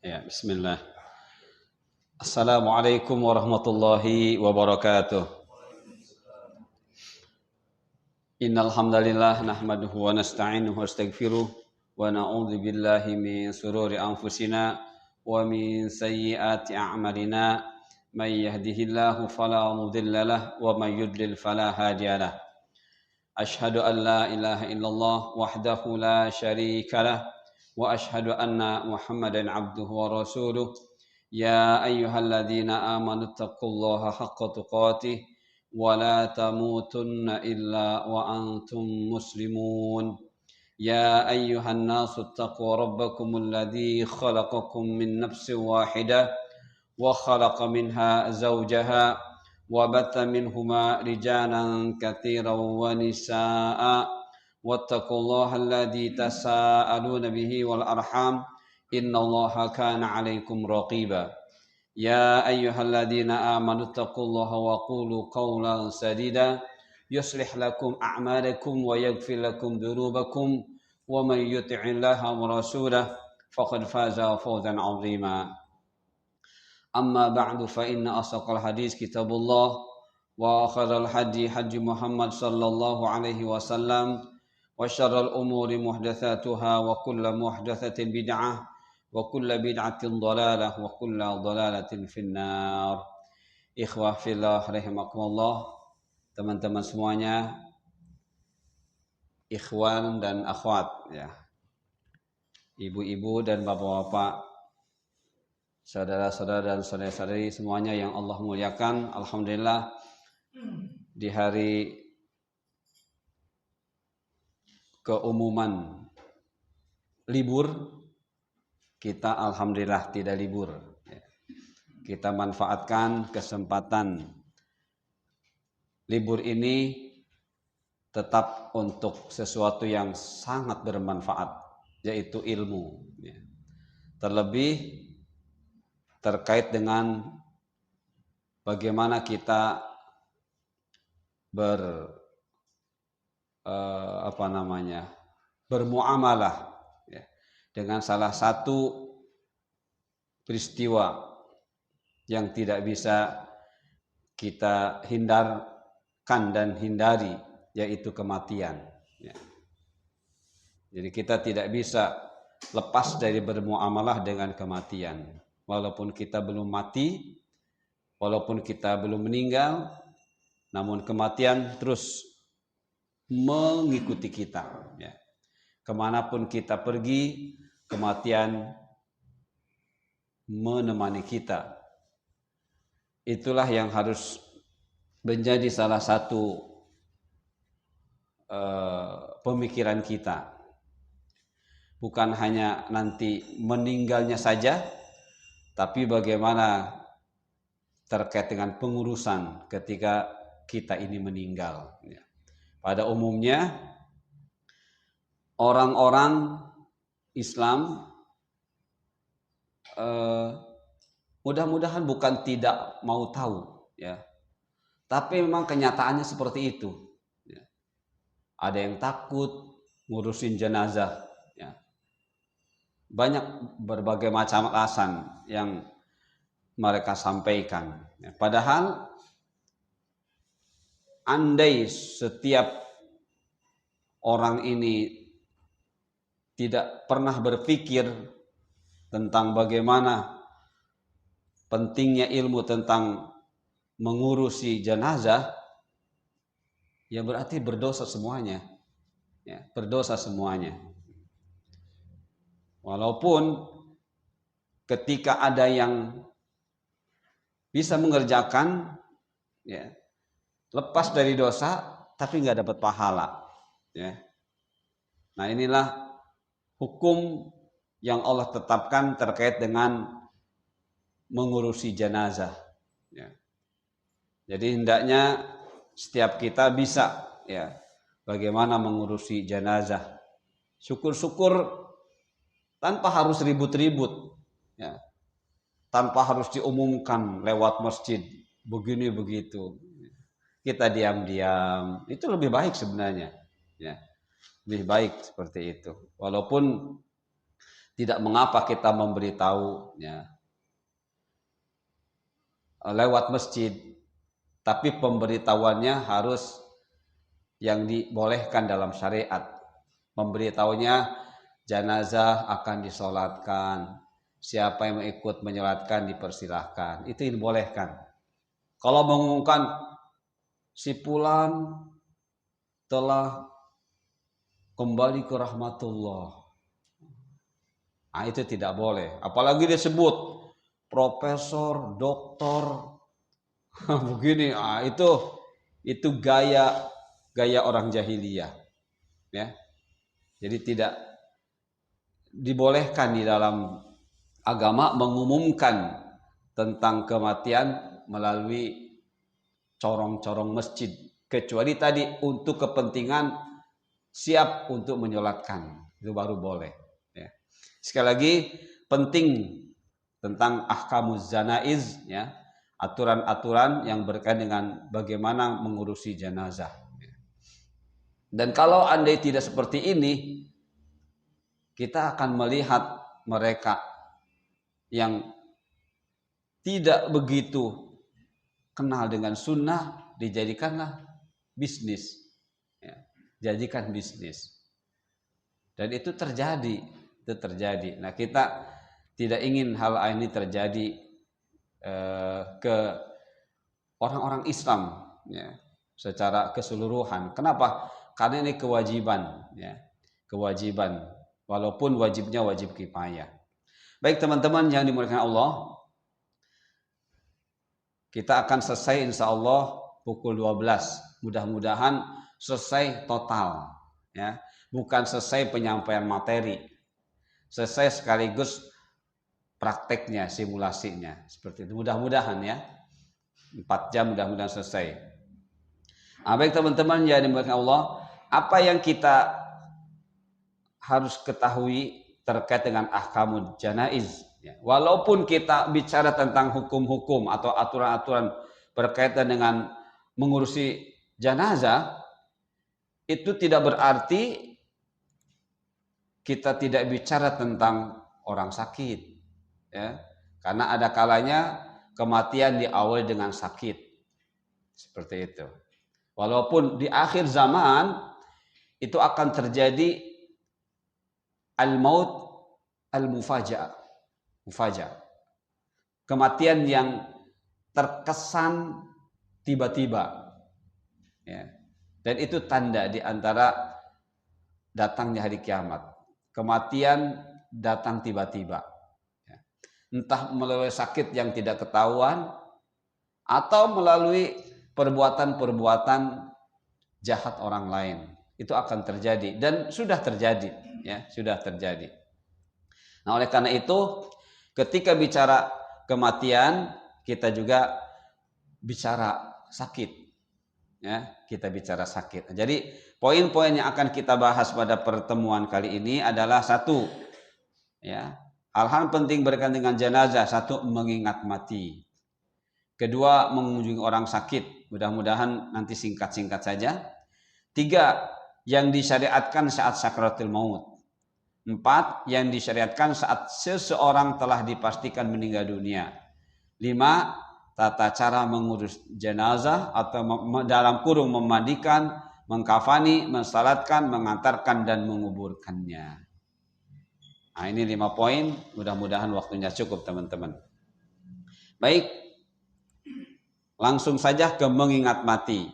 Ya, bismillah. Assalamualaikum warahmatullahi wabarakatuh. Innal hamdalillah nahmaduhu wa nasta'inuhu wa nastaghfiruh wa na'udzu billahi min shururi anfusina wa min sayyiati a'malina. May yahdihillahu fala mudilla lahu wa may yudlil fala hadiya lahu. Ashhadu an la ilaha illallah wahdahu la syarika lah wa ashhadu anna Muhammadan abduhu wa rasuluh. Ya ayyuhalladzina amanu taqullaha haqqa tuqatih wa la tamutunna illa wa antum muslimun. Ya ayyuhan nasu taqu rabbakumul ladzi khalaqakum min nafsin wahidah wa khalaqa minha zawjaha wa batha minhuma rijalan katsiran wa nisaa'a wattaqullaha alladzi tasaaluna bihi wal arham innallaha kana 'alaikum raqiba. Ya ayyuhalladzina amanu taqullaha wa qulu qawlan sadida yuslih lakum a'malakum wa yaghfir lakum dhunubakum wa man yuti'illaha wa rasulahu faqad faza fawzan 'azima. Amma ba'du fa inna asaqal hadis kitabullah wa khairal hadi hadi Muhammad sallallahu alaihi wasallam wa syarrul umuri muhdatsatuha wa kullu muhdatsatin bid'ah wa kullu bid'atin dhalalah wa kullu dhalalatin finnar. Ikhwah fillah rahimakumullah, teman-teman semuanya, ikhwan dan akhwat ya. Ibu-ibu dan bapak-bapak, saudara-saudara dan saudari-saudari semuanya yang Allah muliakan. Alhamdulillah di hari keumuman libur kita alhamdulillah tidak libur. Kita manfaatkan kesempatan libur ini tetap untuk sesuatu yang sangat bermanfaat, yaitu ilmu. Terlebih terkait dengan bagaimana kita bermuamalah ya, dengan salah satu peristiwa yang tidak bisa kita hindarkan dan hindari, yaitu kematian ya. Jadi kita tidak bisa lepas dari bermuamalah dengan kematian. Walaupun kita belum mati, walaupun kita belum meninggal, namun kematian terus mengikuti kita ya. Kemanapun kita pergi, kematian menemani kita. Itulah yang harus menjadi salah satu pemikiran kita. Bukan hanya nanti meninggalnya saja, tapi bagaimana terkait dengan pengurusan ketika kita ini meninggal. Pada umumnya orang-orang Islam mudah-mudahan bukan tidak mau tahu ya, tapi memang kenyataannya seperti itu ya. Ada yang takut ngurusin jenazah ya. Banyak berbagai macam alasan yang mereka sampaikan ya. Padahal andai setiap orang ini tidak pernah berpikir tentang bagaimana pentingnya ilmu tentang mengurusi jenazah, ya berarti berdosa semuanya ya, berdosa semuanya. Walaupun ketika ada yang bisa mengerjakan ya, lepas dari dosa tapi nggak dapat pahala ya. Nah, inilah hukum yang Allah tetapkan terkait dengan mengurusi jenazah ya. Jadi hendaknya setiap kita bisa ya bagaimana mengurusi jenazah. Syukur-syukur tanpa harus ribut-ribut ya. Tanpa harus diumumkan lewat masjid begini begitu. Kita diam-diam, itu lebih baik sebenarnya ya. Lebih baik seperti itu. Walaupun tidak mengapa kita memberitahu ya, lewat masjid, tapi pemberitahuannya harus yang dibolehkan dalam syariat. Memberitahunya jenazah akan disolatkan, siapa yang mau ikut menyolatkan dipersilahkan, itu yang dibolehkan. Kalau mengumumkan si fulan telah kembali ke rahmatullah, nah itu tidak boleh. Apalagi disebut profesor, doktor, begini, itu gaya orang jahiliyah, ya. Jadi tidak dibolehkan di dalam agama mengumumkan tentang kematian melalui corong-corong masjid, kecuali tadi untuk kepentingan siap untuk menyolatkan, itu baru boleh. Ya. Sekali lagi penting tentang ahkamuz janaiz, ya, aturan-aturan yang berkaitan dengan bagaimana mengurusi jenazah. Dan kalau andai tidak seperti ini, kita akan melihat mereka yang tidak begitu kenal dengan sunnah dijadikanlah bisnis, ya, jadikan bisnis. Dan itu terjadi. Nah, kita tidak ingin hal ini terjadi ke orang-orang Islam, ya, secara keseluruhan. Kenapa? Karena ini kewajiban, ya, kewajiban. Walaupun wajibnya wajib kifayah. Baik teman-teman yang dimuliakan Allah, kita akan selesai insya Allah pukul 12. Mudah-mudahan selesai total, ya, bukan selesai penyampaian materi, selesai sekaligus prakteknya, simulasinya, seperti itu. Mudah-mudahan ya, 4 jam mudah-mudahan selesai. Nah, baik teman-teman yang dimuliakan Allah, apa yang kita harus ketahui terkait dengan ahkamul janaiz, ya. Walaupun kita bicara tentang hukum-hukum atau aturan-aturan berkaitan dengan mengurusi jenazah, itu tidak berarti kita tidak bicara tentang orang sakit, ya. Karena ada kalanya kematian diawali dengan sakit, seperti itu. Walaupun di akhir zaman itu akan terjadi al-maut al-mufaja'ah, kematian yang terkesan tiba-tiba, ya. Dan itu tanda di antara datangnya hari kiamat. Kematian datang tiba-tiba, ya. Entah melalui sakit yang tidak ketahuan atau melalui perbuatan-perbuatan jahat orang lain. Itu akan terjadi dan sudah terjadi, ya, sudah terjadi. Nah, oleh karena itu ketika bicara kematian, kita juga bicara sakit, ya, kita bicara sakit. Jadi poin-poin yang akan kita bahas pada pertemuan kali ini adalah satu, ya, hal-hal penting berkaitan dengan jenazah. Satu, mengingat mati. Kedua, mengunjungi orang sakit. Mudah-mudahan nanti singkat-singkat saja. 3, yang disyariatkan saat sakaratul maut. 4, yang disyariatkan saat seseorang telah dipastikan meninggal dunia. 5, tata cara mengurus jenazah atau dalam kurung memandikan, mengkafani, mensalatkan, mengantarkan dan menguburkannya. Nah, ini 5 poin, mudah-mudahan waktunya cukup teman-teman. Baik, langsung saja ke mengingat mati,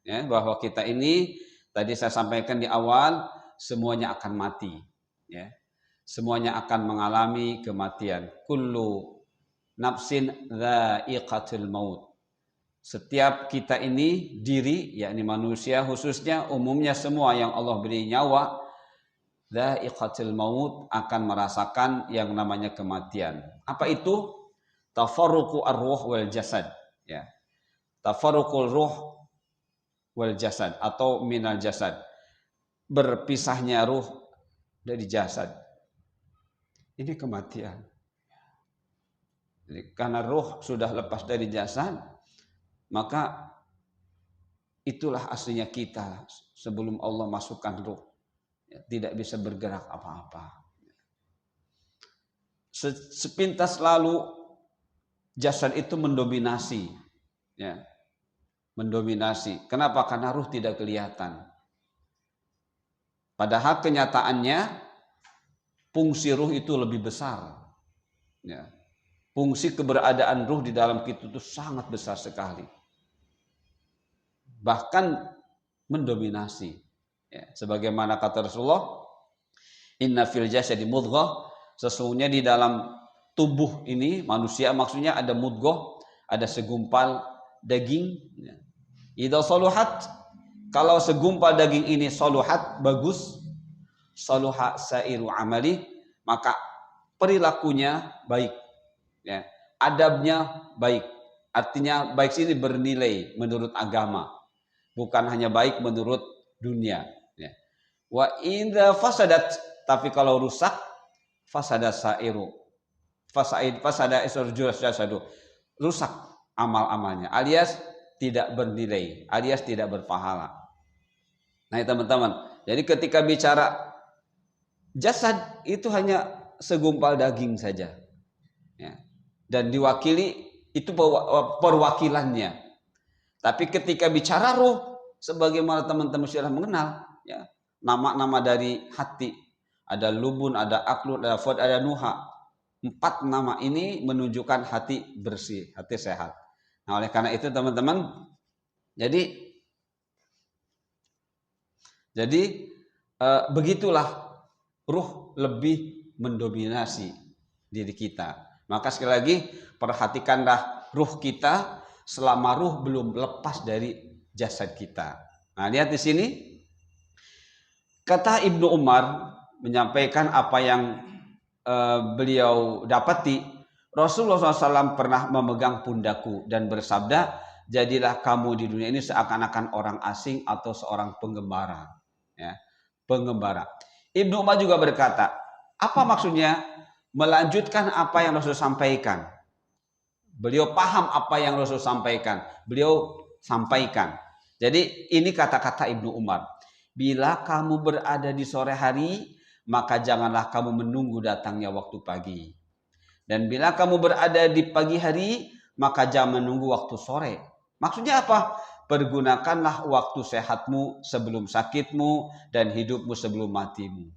ya, bahwa kita ini tadi saya sampaikan di awal, semuanya akan mati, ya. Semuanya akan mengalami kematian. Kullu nafsin dha'iqatul maut. Setiap kita ini diri, yakni manusia khususnya, umumnya semua yang Allah beri nyawa, dha'iqatul maut, akan merasakan yang namanya kematian. Apa itu? Tafarruqu ar-ruh wal jasad, ya. Tafarruqul ruh wal jasad atau minal jasad. Berpisahnya ruh dari jasad. Ini kematian. Jadi, karena ruh sudah lepas dari jasad, maka itulah aslinya kita sebelum Allah masukkan ruh, ya, tidak bisa bergerak apa-apa. Sepintas lalu jasad itu mendominasi, ya, mendominasi. Kenapa? Karena ruh tidak kelihatan. Padahal kenyataannya fungsi ruh itu lebih besar. Ya. Fungsi keberadaan ruh di dalam kita itu sangat besar sekali. Bahkan mendominasi. Ya. Sebagaimana kata Rasulullah, inna fil jasadi mudghah, sesungguhnya di dalam tubuh ini manusia, maksudnya ada mudghah, ada segumpal daging. Ya. Idza saluhat, kalau segumpal daging ini saluhat, bagus, saluha sairu amali, maka perilakunya baik. Ya, adabnya baik. Artinya baik sini bernilai menurut agama, bukan hanya baik menurut dunia. Ya. Wa idza fasadat, tapi kalau rusak, fasada sairu. Fasada jasadu. Rusak amal-amalnya, alias tidak bernilai, alias tidak berpahala. Nah, teman-teman. Jadi ketika bicara jasad itu hanya segumpal daging saja. Ya. Dan diwakili itu perwakilannya. Tapi ketika bicara ruh, sebagaimana teman-teman sudah mengenal, ya, nama-nama dari hati, ada lubun, ada aklud, ada fuad, ada nuha. 4 nama ini menunjukkan hati bersih, hati sehat. Nah, oleh karena itu teman-teman, jadi begitulah ruh lebih mendominasi diri kita. Maka sekali lagi perhatikanlah ruh kita selama ruh belum lepas dari jasad kita. Nah, lihat di sini kata Ibnu Umar menyampaikan apa yang beliau dapati. Rasulullah SAW pernah memegang pundakku dan bersabda, jadilah kamu di dunia ini seakan-akan orang asing atau seorang penggembara. Ya, penggembara. Ibnu Umar juga berkata, apa maksudnya? Melanjutkan apa yang Rasul sampaikan. Beliau paham apa yang Rasul sampaikan. Beliau sampaikan. Jadi ini kata-kata Ibnu Umar. Bila kamu berada di sore hari, maka janganlah kamu menunggu datangnya waktu pagi. Dan bila kamu berada di pagi hari, maka jangan menunggu waktu sore. Maksudnya apa? Pergunakanlah waktu sehatmu sebelum sakitmu dan hidupmu sebelum matimu.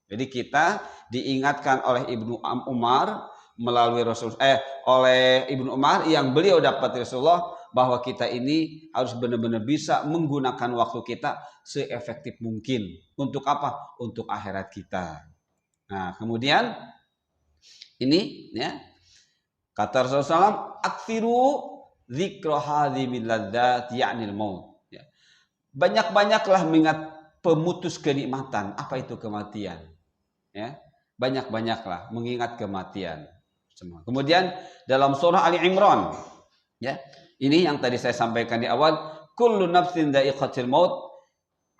Jadi kita diingatkan oleh Ibnu Umar melalui oleh Ibnu Umar yang beliau dapat Rasulullah, bahwa kita ini harus benar-benar bisa menggunakan waktu kita seefektif mungkin. Untuk apa? Untuk akhirat kita. Nah, kemudian ini ya kata Rasulullah SAW, aktsiru dzikra hadzimil ladzat ya'nil maut. Ya. Banyak-banyaklah mengingat pemutus kenikmatan. Apa itu kematian? Ya, banyak-banyaklah mengingat kematian. Kemudian dalam surah Ali Imran, ya, ini yang tadi saya sampaikan di awal, kullu nafsin dha'iqatul maut.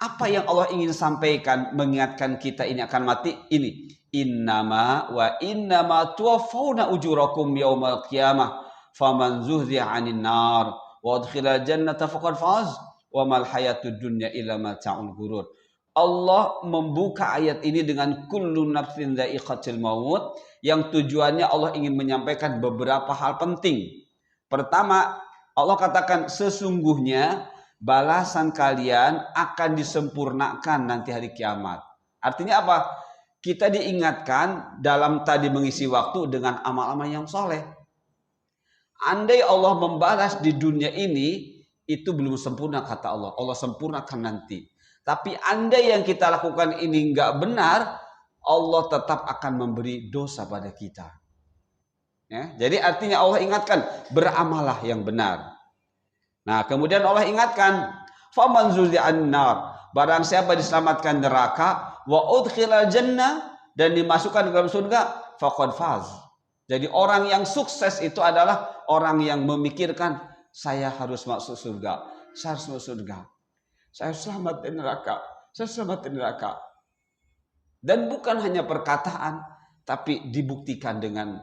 Apa yang Allah ingin sampaikan mengingatkan kita ini akan mati? Ini innama wa innama tuwaffawna ujurakum yaumal qiyamah faman zuhziha 'anil nar wa udkhilal jannata faqad faz wa mal hayatud dunya illa mata'ul ghurur. Allah membuka ayat ini dengan kullu nafsin dha'iqatul maut, yang tujuannya Allah ingin menyampaikan beberapa hal penting. Pertama, Allah katakan sesungguhnya balasan kalian akan disempurnakan nanti hari kiamat. Artinya apa? Kita diingatkan dalam tadi mengisi waktu dengan amal-amal yang soleh. Andai Allah membalas di dunia ini, itu belum sempurna kata Allah. Allah sempurnakan nanti. Tapi andai yang kita lakukan ini enggak benar, Allah tetap akan memberi dosa pada kita. Ya, jadi artinya Allah ingatkan, beramalah yang benar. Nah, kemudian Allah ingatkan, faman zuzi'an nar, barang siapa diselamatkan neraka, wa udkhilal jannah, dan dimasukkan ke dalam surga, faqad faz. Jadi orang yang sukses itu adalah orang yang memikirkan, saya harus masuk surga, saya harus masuk surga, saya selamat dari neraka, saya selamat dari neraka. Dan bukan hanya perkataan, tapi dibuktikan dengan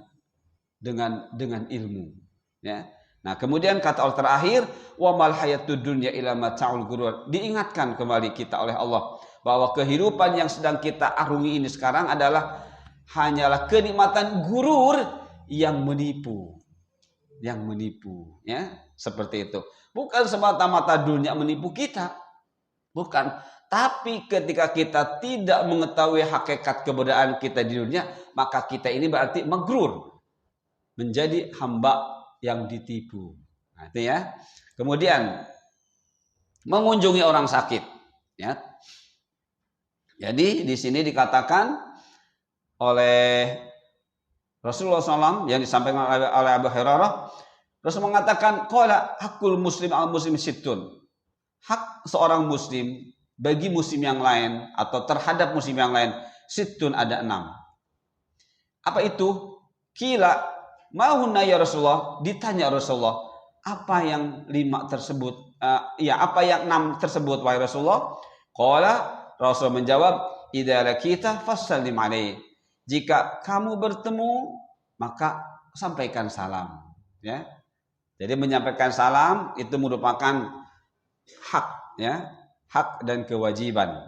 ilmu. Ya. Nah, kemudian kata Allah terakhir, wa mal hayatud dunya illa mata'ul ghurur. Diingatkan kembali kita oleh Allah bahwa kehidupan yang sedang kita arungi ini sekarang adalah hanyalah kenikmatan gurur yang menipu. Ya, seperti itu. Bukan semata-mata dunia menipu kita. Bukan. Tapi ketika kita tidak mengetahui hakikat keberadaan kita di dunia, maka kita ini berarti magrur. Menjadi hamba yang ditipu. Nah, itu ya. Kemudian mengunjungi orang sakit. Ya. Jadi di sini dikatakan oleh Rasulullah SAW yang disampaikan oleh Abu Hurairah, Rasul mengatakan, qala hakul muslim al muslim sittun. Hak seorang muslim bagi muslim yang lain atau terhadap muslim yang lain, sittun ada 6. Apa itu? Kila mahunna ya Rasulullah, ditanya Rasulullah, apa yang 5 tersebut? Apa yang 6 tersebut wahai Rasulullah? Qala, Rasul menjawab, idza lakita fasallim alaihi. Jika kamu bertemu, maka sampaikan salam. Ya, jadi menyampaikan salam itu merupakan hak, ya, hak dan kewajiban.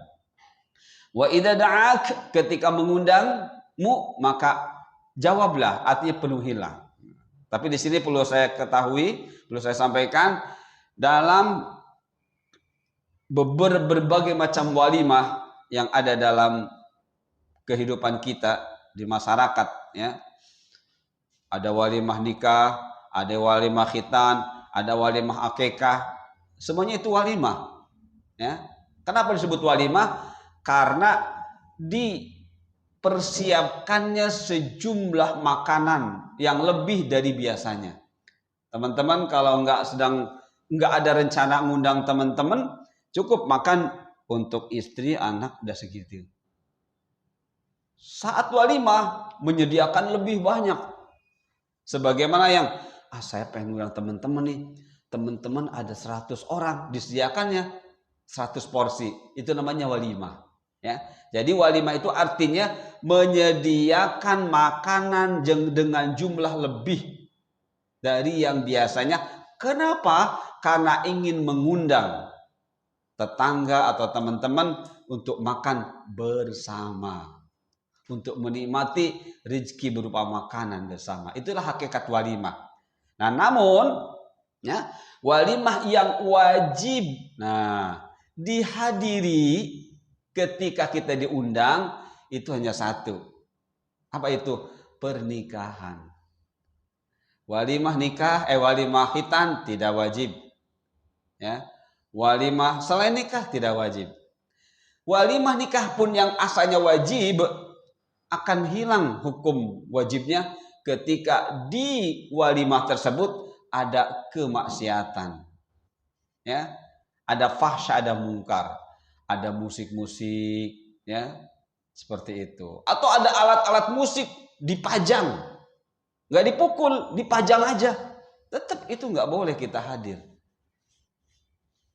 Wa idza da'ak, ketika mengundangmu, maka jawablah, artinya penuhilah. Tapi di sini perlu saya ketahui, perlu saya sampaikan, dalam berbagai macam walimah yang ada dalam kehidupan kita di masyarakat, ya. Ada walimah nikah, ada walimah khitan, ada walimah akikah. Semuanya itu walimah, ya. Kenapa disebut walimah? Karena dipersiapkannya sejumlah makanan yang lebih dari biasanya. Teman-teman kalau nggak ada rencana ngundang teman-teman, cukup makan untuk istri, anak, udah segitu. Saat walimah menyediakan lebih banyak. Sebagaimana yang saya pengen ngundang teman-teman nih. Teman-teman ada 100 orang, disediakannya 100 porsi. Itu namanya walimah, ya. Jadi walimah itu artinya menyediakan makanan dengan jumlah lebih dari yang biasanya. Kenapa? Karena ingin mengundang tetangga atau teman-teman untuk makan bersama, untuk menikmati rezeki berupa makanan bersama. Itulah hakikat walimah. Nah, namun ya, walimah yang wajib dihadiri ketika kita diundang itu hanya satu. Apa itu? Pernikahan. Walimah nikah, walimah khitan tidak wajib. Ya. Walimah selain nikah tidak wajib. Walimah nikah pun yang asalnya wajib akan hilang hukum wajibnya ketika di walimah tersebut ada kemaksiatan, ya, ada fahsya, ada mungkar, ada musik-musik, ya, seperti itu, atau ada alat-alat musik dipajang, nggak dipukul, dipajang aja, tetap itu nggak boleh kita hadir.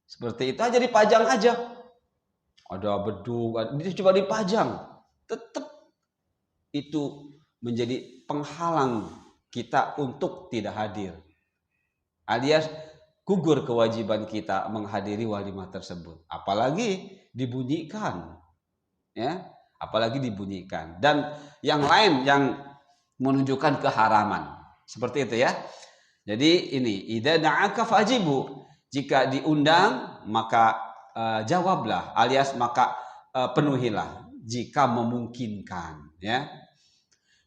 Seperti itu aja, dipajang aja, ada beduk, coba dipajang, tetap itu menjadi penghalang kita untuk tidak hadir, alias gugur kewajiban kita menghadiri walimah tersebut, apalagi dibunyikan, ya, apalagi dibunyikan dan yang lain yang menunjukkan keharaman, seperti itu ya. Jadi ini idza da'aka fajibu, jika diundang maka jawablah, alias maka penuhilah jika memungkinkan, ya.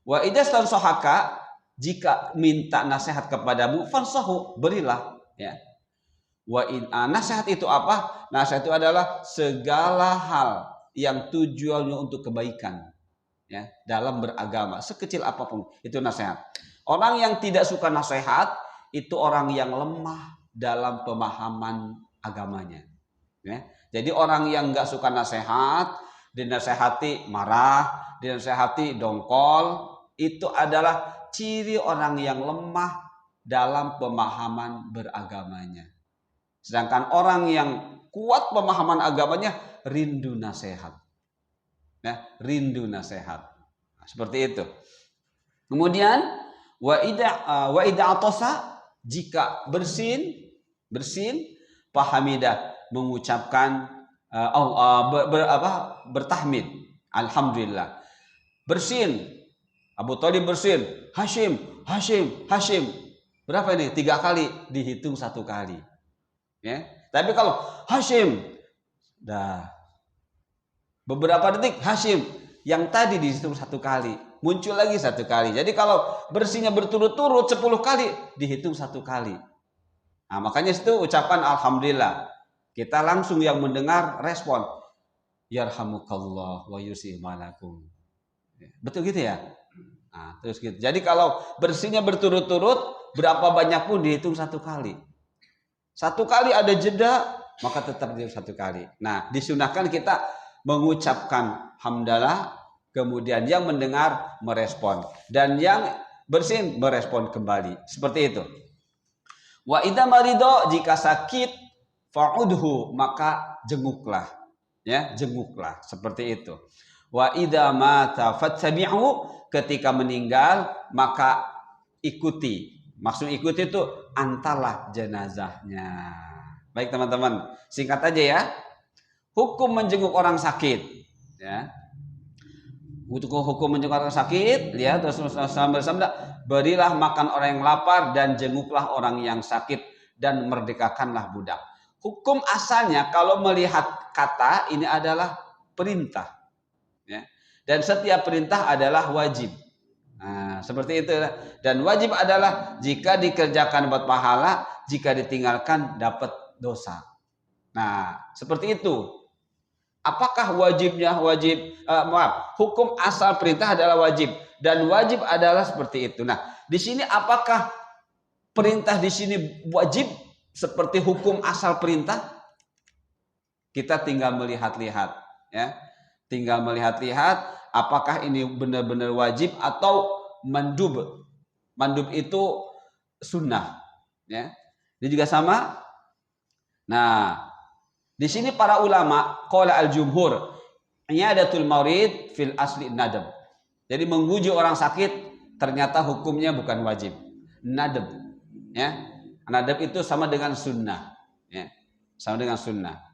Wa idza stansahaka, jika minta nasihat kepadamu, fansahu, berilah, ya. Wa in nasihat itu apa? Nasihat itu adalah segala hal yang tujuannya untuk kebaikan, ya, dalam beragama, sekecil apapun itu nasihat. Orang yang tidak suka nasihat itu orang yang lemah dalam pemahaman agamanya, ya. Jadi orang yang nggak suka nasihat, dinasehati marah, dinasehati dongkol, itu adalah ciri orang yang lemah dalam pemahaman beragamanya. Sedangkan orang yang kuat pemahaman agamanya rindu nasihat, ya, rindu nasihat. Nah, seperti itu. Kemudian wa idza atasa, jika bersin fahamidah, mengucapkan bertahmid, alhamdulillah. Bersin Abu Thalib bersin, Hashim, Hashim, Hashim. Berapa ini? 3 kali, dihitung 1 kali. Ya. Tapi kalau Hashim, dah beberapa detik Hashim, yang tadi dihitung 1 kali, muncul lagi 1 kali. Jadi kalau bersihnya berturut-turut 10 kali, dihitung 1 kali. Nah, makanya itu ucapan alhamdulillah. Kita langsung yang mendengar respon, yarhamukallah wa yusih malakum. Betul gitu ya? Nah, terus gitu. Jadi kalau bersihnya berturut-turut, berapa banyak pun dihitung 1 kali. 1 kali ada jeda, maka tetap dihitung 1 kali. Nah, disunahkan kita mengucapkan hamdalah, kemudian yang mendengar merespon, dan yang bersin merespon kembali. Seperti itu. Wa idza marido, jika sakit, fa'udhu, maka jenguklah. Ya, jenguklah. Seperti itu. Wa idza mata fattabi'u, ketika meninggal maka ikuti. Maksud ikuti itu antarlah jenazahnya. Baik teman-teman, singkat aja ya. Hukum menjenguk orang sakit, ya. Hukum menjenguk orang sakit, lihat Rasulullah SAW bersabda, berilah makan orang yang lapar dan jenguklah orang yang sakit dan merdekakanlah budak. Hukum asalnya kalau melihat kata ini adalah perintah. Ya. Dan setiap perintah adalah wajib. Nah, seperti itu. Dan wajib adalah jika dikerjakan dapat pahala, jika ditinggalkan dapat dosa. Nah, seperti itu. Apakah wajibnya hukum asal perintah adalah wajib, dan wajib adalah seperti itu. Nah, di sini apakah perintah di sini wajib seperti hukum asal perintah? Kita tinggal melihat-lihat, ya. Tinggal melihat-lihat apakah ini benar-benar wajib atau mandub. Mandub itu sunnah, ya. Ini juga sama. Nah, di sini para ulama qala al-jumhur i'adatul marid fil asli nadab. Jadi menguji orang sakit ternyata hukumnya bukan wajib. Nadab, ya. Nadab itu sama dengan sunnah, ya. Sama dengan sunnah.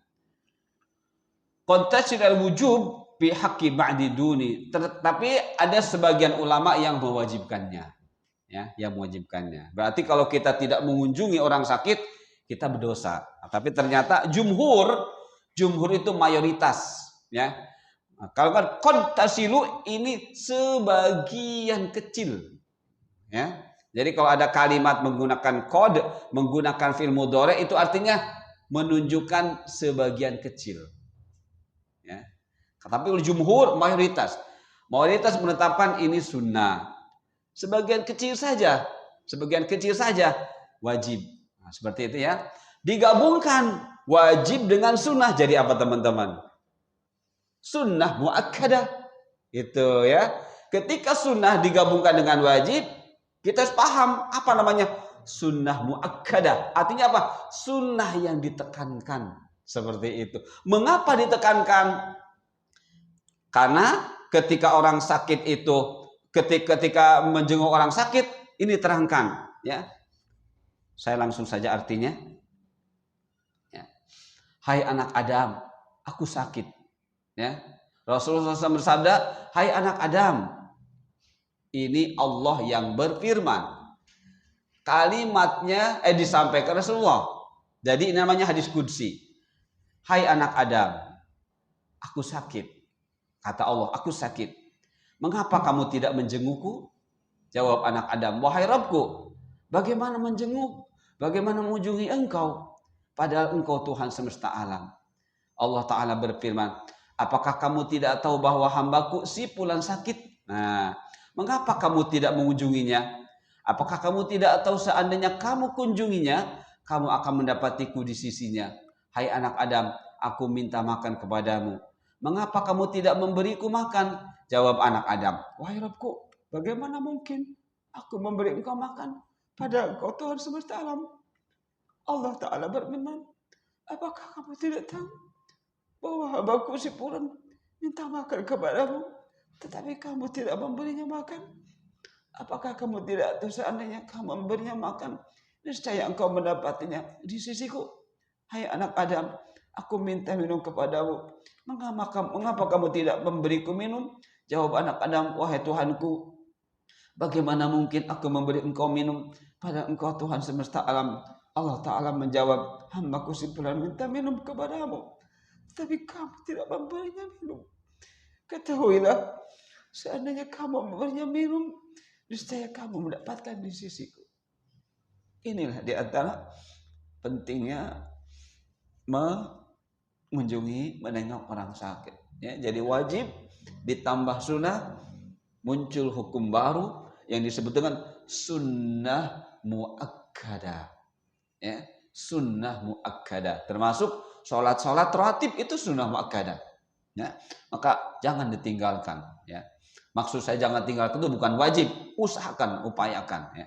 Konteks al-wujub fi haqqi ba'di duni, tetapi ada sebagian ulama yang mewajibkannya, ya, yang mewajibkannya. Berarti kalau kita tidak mengunjungi orang sakit, kita berdosa. Tapi ternyata jumhur itu mayoritas, ya. Nah, kalau kan kontasilu ini sebagian kecil, ya. Jadi kalau ada kalimat menggunakan kod, menggunakan fi'il mudhari, itu artinya menunjukkan sebagian kecil. Ya. Tapi jumhur mayoritas menetapkan ini sunnah. Sebagian kecil saja wajib. Nah, seperti itu ya. Digabungkan wajib dengan sunnah jadi apa teman-teman? Sunnah muakkadah. Itu ya. Ketika sunnah digabungkan dengan wajib, kita harus paham apa namanya sunnah muakkadah. Artinya apa? Sunnah yang ditekankan. Seperti itu. Mengapa ditekankan? Karena ketika orang sakit itu, ketika menjenguk orang sakit, ini terangkan, ya. Saya langsung saja artinya. Ya. Hai anak Adam, aku sakit. Ya. Rasulullah SAW bersabda, hai anak Adam, ini Allah yang berfirman. Kalimatnya disampaikan Rasulullah. Jadi ini namanya hadis qudsi. Hai anak Adam, aku sakit. Kata Allah, aku sakit. Mengapa kamu tidak menjengukku? Jawab anak Adam, wahai Rabbku, bagaimana menjenguk? Bagaimana mengunjungi engkau? Padahal engkau Tuhan semesta alam. Allah Ta'ala berfirman, apakah kamu tidak tahu bahwa hambaku si fulan sakit? Nah, mengapa kamu tidak mengunjunginya? Apakah kamu tidak tahu seandainya kamu kunjunginya, kamu akan mendapatiku di sisinya? Hai anak Adam, aku minta makan kepadamu. Mengapa kamu tidak memberiku makan? Jawab anak Adam, wahai Rabbku, bagaimana mungkin aku memberi engkau makan? Padahal engkau Tuhan semesta alam. Allah Ta'ala berfirman, apakah kamu tidak tahu bahwa hambaku si fulan minta makan kepadamu, tetapi kamu tidak memberinya makan? Apakah kamu tidak tahu seandainya kamu memberinya makan, niscaya engkau mendapatinya di sisiku? Hai anak Adam, aku minta minum kepadamu. Mengapa kamu tidak memberiku minum? Jawab anak Adam, wahai Tuhanku, Bagaimana mungkin aku memberi engkau minum, pada engkau Tuhan semesta alam. Allah Ta'ala menjawab, hambaku simpulan minta minum kepadamu, tapi kamu tidak memberinya minum. Ketahuilah, seandainya kamu memberinya minum, niscaya kamu mendapatkan di sisiku. Inilah di antara pentingnya mengunjungi, menengok orang sakit. Ya, jadi wajib ditambah sunnah, muncul hukum baru yang disebut dengan sunnah muakkadah. Ya, sunnah muakkadah termasuk sholat rawatib itu sunnah muakkadah. Ya, maka jangan ditinggalkan. Ya, maksud saya jangan tinggalkan itu bukan wajib, usahakan, upayakan. Ya.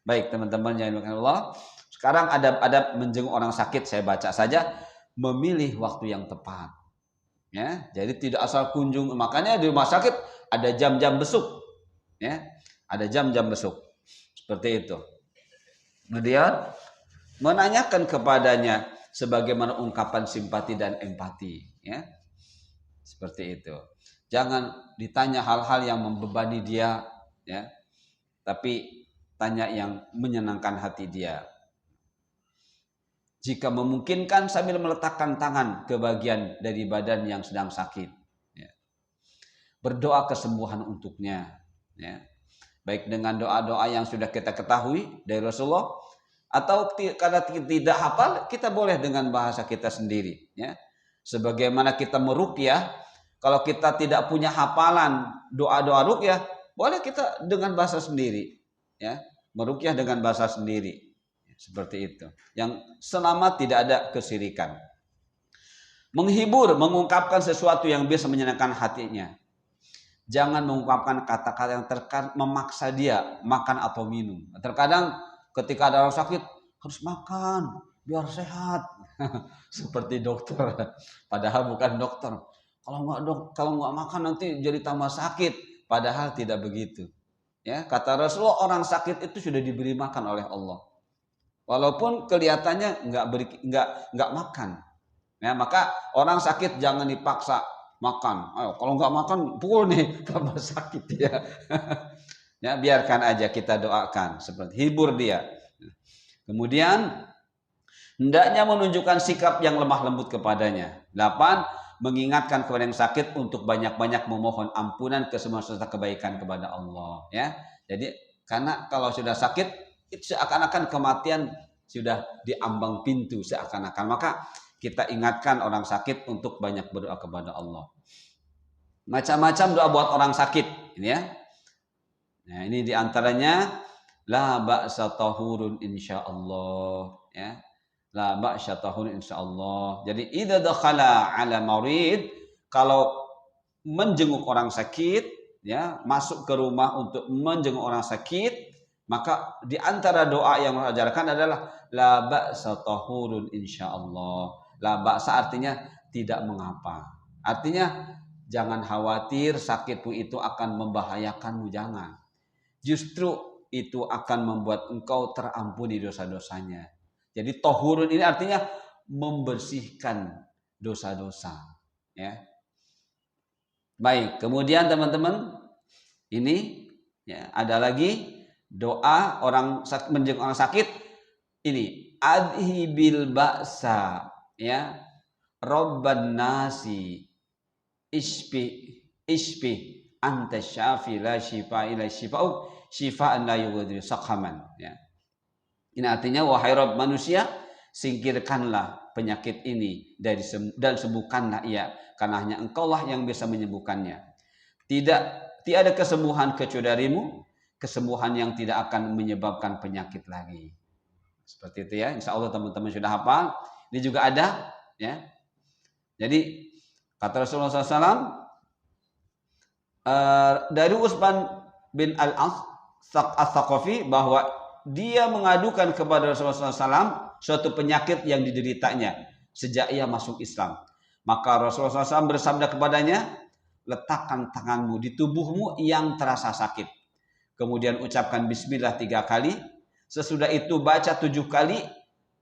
Baik teman-teman yang dimuliakan Allah. Sekarang adab-adab menjenguk orang sakit saya baca saja. Memilih waktu yang tepat. Ya, jadi tidak asal kunjung. Makanya di rumah sakit ada jam-jam besuk. Ya, ada jam-jam besuk. Seperti itu. Kemudian menanyakan kepadanya sebagaimana ungkapan simpati dan empati. Ya, seperti itu. Jangan ditanya hal-hal yang membebani dia. Ya, tapi tanya yang menyenangkan hati dia. Jika memungkinkan sambil meletakkan tangan ke bagian dari badan yang sedang sakit. Ya. Berdoa kesembuhan untuknya. Ya. Baik dengan doa-doa yang sudah kita ketahui dari Rasulullah. Atau karena tidak hafal, kita boleh dengan bahasa kita sendiri. Ya. Sebagaimana kita meruqyah, kalau kita tidak punya hafalan doa-doa ruqyah, boleh kita dengan bahasa sendiri. Ya. Meruqyah dengan bahasa sendiri. Seperti itu. Yang selama tidak ada kesyirikan. Menghibur, mengungkapkan sesuatu yang bisa menyenangkan hatinya. Jangan mengungkapkan kata-kata yang memaksa dia makan atau minum. Terkadang ketika ada orang sakit harus makan biar sehat. Seperti dokter. Padahal bukan dokter. Kalau nggak makan nanti jadi tambah sakit. Padahal tidak begitu. Ya, kata Rasulullah, orang sakit itu sudah diberi makan oleh Allah. Walaupun kelihatannya nggak makan, ya maka orang sakit jangan dipaksa makan. Ayo, kalau nggak makan pukul nih tambah sakit ya. Ya biarkan aja kita doakan seperti hibur dia. Kemudian hendaknya menunjukkan sikap yang lemah lembut kepadanya. 8. Mengingatkan kepada yang sakit untuk banyak-banyak memohon ampunan ke semua serta kebaikan kepada Allah. Ya, jadi karena kalau sudah sakit itu seakan-akan kematian sudah diambang pintu seakan-akan. Maka kita ingatkan orang sakit untuk banyak berdoa kepada Allah. Macam-macam doa buat orang sakit, ini ya. Nah, ini diantaranya la ba'sa tahurun insyaallah, ya. La ba'sa tahurun insyaallah. Jadi idza dakhala ala marid, kalau menjenguk orang sakit, ya, masuk ke rumah untuk menjenguk orang sakit, maka di antara doa yang mengajarkan adalah la ba'sa tahurun insyaallah. La ba'sa artinya tidak mengapa. Artinya jangan khawatir sakitmu itu akan membahayakanmu, jangan. Justru itu akan membuat engkau terampuni dosa-dosanya. Jadi tahurun ini artinya membersihkan dosa-dosa, ya. Baik, kemudian teman-teman, ini ya ada lagi doa orang menjenguk orang sakit ini adhibil ba'sa, ya, robban nasi ispi anta syafi la shifa ila shifa'u shifa'an la yughadiru saqaman, ya. Ini artinya wahai Rabb manusia, singkirkanlah penyakit ini dan sembuhkanlah ia, karena hanya engkaulah yang bisa menyembuhkannya. Tiada kesembuhan kecuali darimu, kesembuhan yang tidak akan menyebabkan penyakit lagi. Seperti itu ya. Insya Allah teman-teman sudah hafal. Ini juga ada, ya. Jadi kata Rasulullah SAW dari Utsman bin Al-Thaqafi bahwa dia mengadukan kepada Rasulullah SAW suatu penyakit yang dideritanya sejak ia masuk Islam. Maka Rasulullah SAW bersabda kepadanya, letakkan tanganmu di tubuhmu yang terasa sakit. Kemudian ucapkan bismillah 3 kali. Sesudah itu baca 7 kali.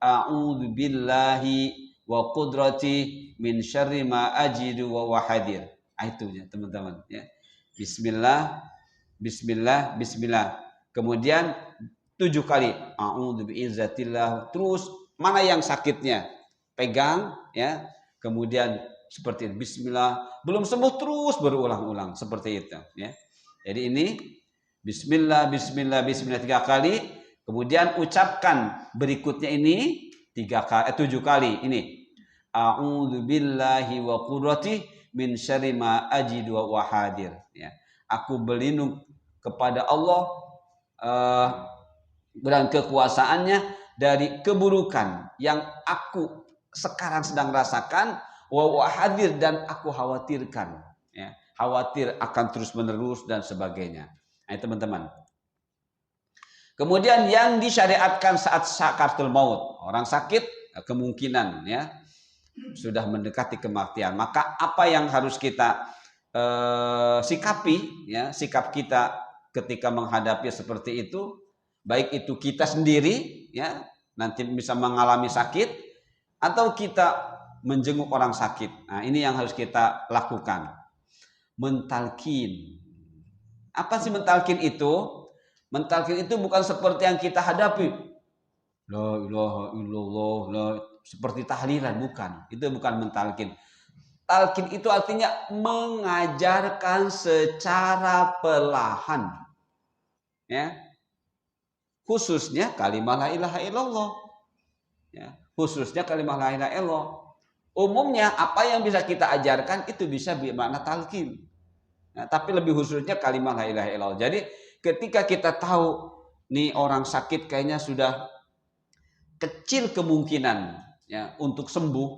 A'udzu billahi wa qudrati min syarri ma ajidu wa wahadir. Itu ya teman-teman. Ya. Bismillah Bismillah, bismillah. Kemudian 7 kali. A'udzu biizzatillah. Terus mana yang sakitnya? Pegang ya. Kemudian seperti itu. Bismillah. Belum sembuh terus berulang-ulang seperti itu ya. Jadi ini bismillah, bismillah, bismillah 3 kali. Kemudian ucapkan berikutnya ini 7 kali. Ini. A'udzu billahi wa qudratihi min syarri ma ajidu wa hadir ya. Aku berlindung kepada Allah dan kekuasaannya dari keburukan yang aku sekarang sedang rasakan wa hadir dan aku khawatirkan ya. Khawatir akan terus menerus dan sebagainya. Nah, teman-teman. Kemudian yang disyariatkan saat sakaratul maut, orang sakit kemungkinan ya sudah mendekati kematian, maka apa yang harus kita sikapi ya, sikap kita ketika menghadapi seperti itu, baik itu kita sendiri ya nanti bisa mengalami sakit atau kita menjenguk orang sakit. Nah, ini yang harus kita lakukan. Mentalkin. Apa sih mentalkin itu? Mentalkin itu bukan seperti yang kita hadapi. La ilaha illallah, la, seperti tahlilan, bukan. Itu bukan mentalkin. Talkin itu artinya mengajarkan secara perlahan. Ya. Khususnya kalimat la ilaha illallah. Ya. Khususnya kalimat la ilaha illallah. Umumnya apa yang bisa kita ajarkan itu bisa bermakna talqin. Nah, tapi lebih khususnya kalimat la ilaha illallah. Jadi ketika kita tahu nih orang sakit kayaknya sudah kecil kemungkinan ya untuk sembuh,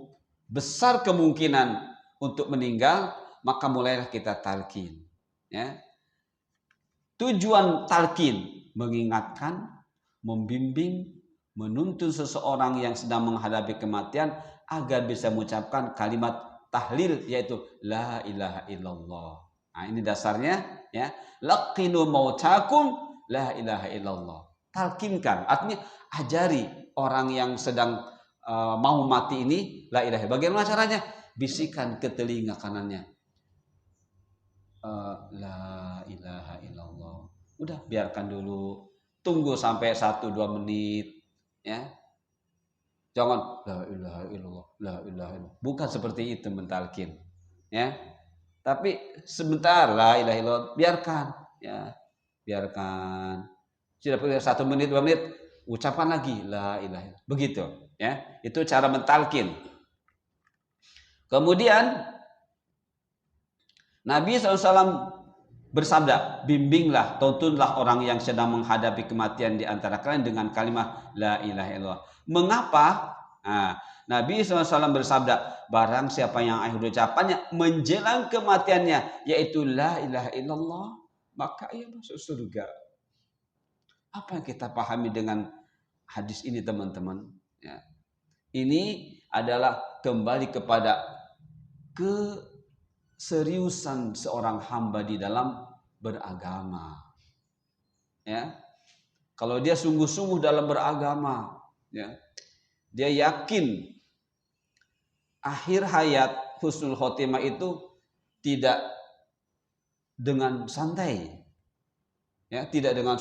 besar kemungkinan untuk meninggal, maka mulailah kita talqin. Ya. Tujuan talqin mengingatkan, membimbing, menuntun seseorang yang sedang menghadapi kematian agar bisa mengucapkan kalimat tahlil yaitu la ilaha illallah. Nah, ini dasarnya ya. Laqinu mautakum la ilaha illallah. Talqinkan, artinya ajari orang yang sedang mau mati ini la ilaha. Bagaimana caranya? Bisikan ke telinga kanannya. La ilaha illallah. Udah, biarkan dulu. Tunggu sampai 1-2 menit ya. Jangan la ilaha illallah, la ilaha illallah. Bukan seperti itu mentalkin. Ya. Tapi sebentar la ilaha illallah, biarkan ya. Biarkan. Sudah 1 menit, 2 menit, ucapkan lagi la ilaha illallah. Begitu ya. Itu cara mentalkin. Kemudian Nabi SAW bersabda, bimbinglah, tuntunlah orang yang sedang menghadapi kematian di antara kalian dengan kalimat la ilaha illallah. Mengapa? Nah, Nabi SAW bersabda, barang siapa yang akhir ucapannya menjelang kematiannya, yaitu la ilaha illallah, maka ia masuk surga. Apa yang kita pahami dengan hadis ini, teman-teman? Ya. Ini adalah kembali kepada keseriusan seorang hamba di dalam beragama. Ya. Kalau dia sungguh-sungguh dalam beragama, ya, dia yakin akhir hayat husnul khotimah itu tidak dengan santai. Ya, tidak dengan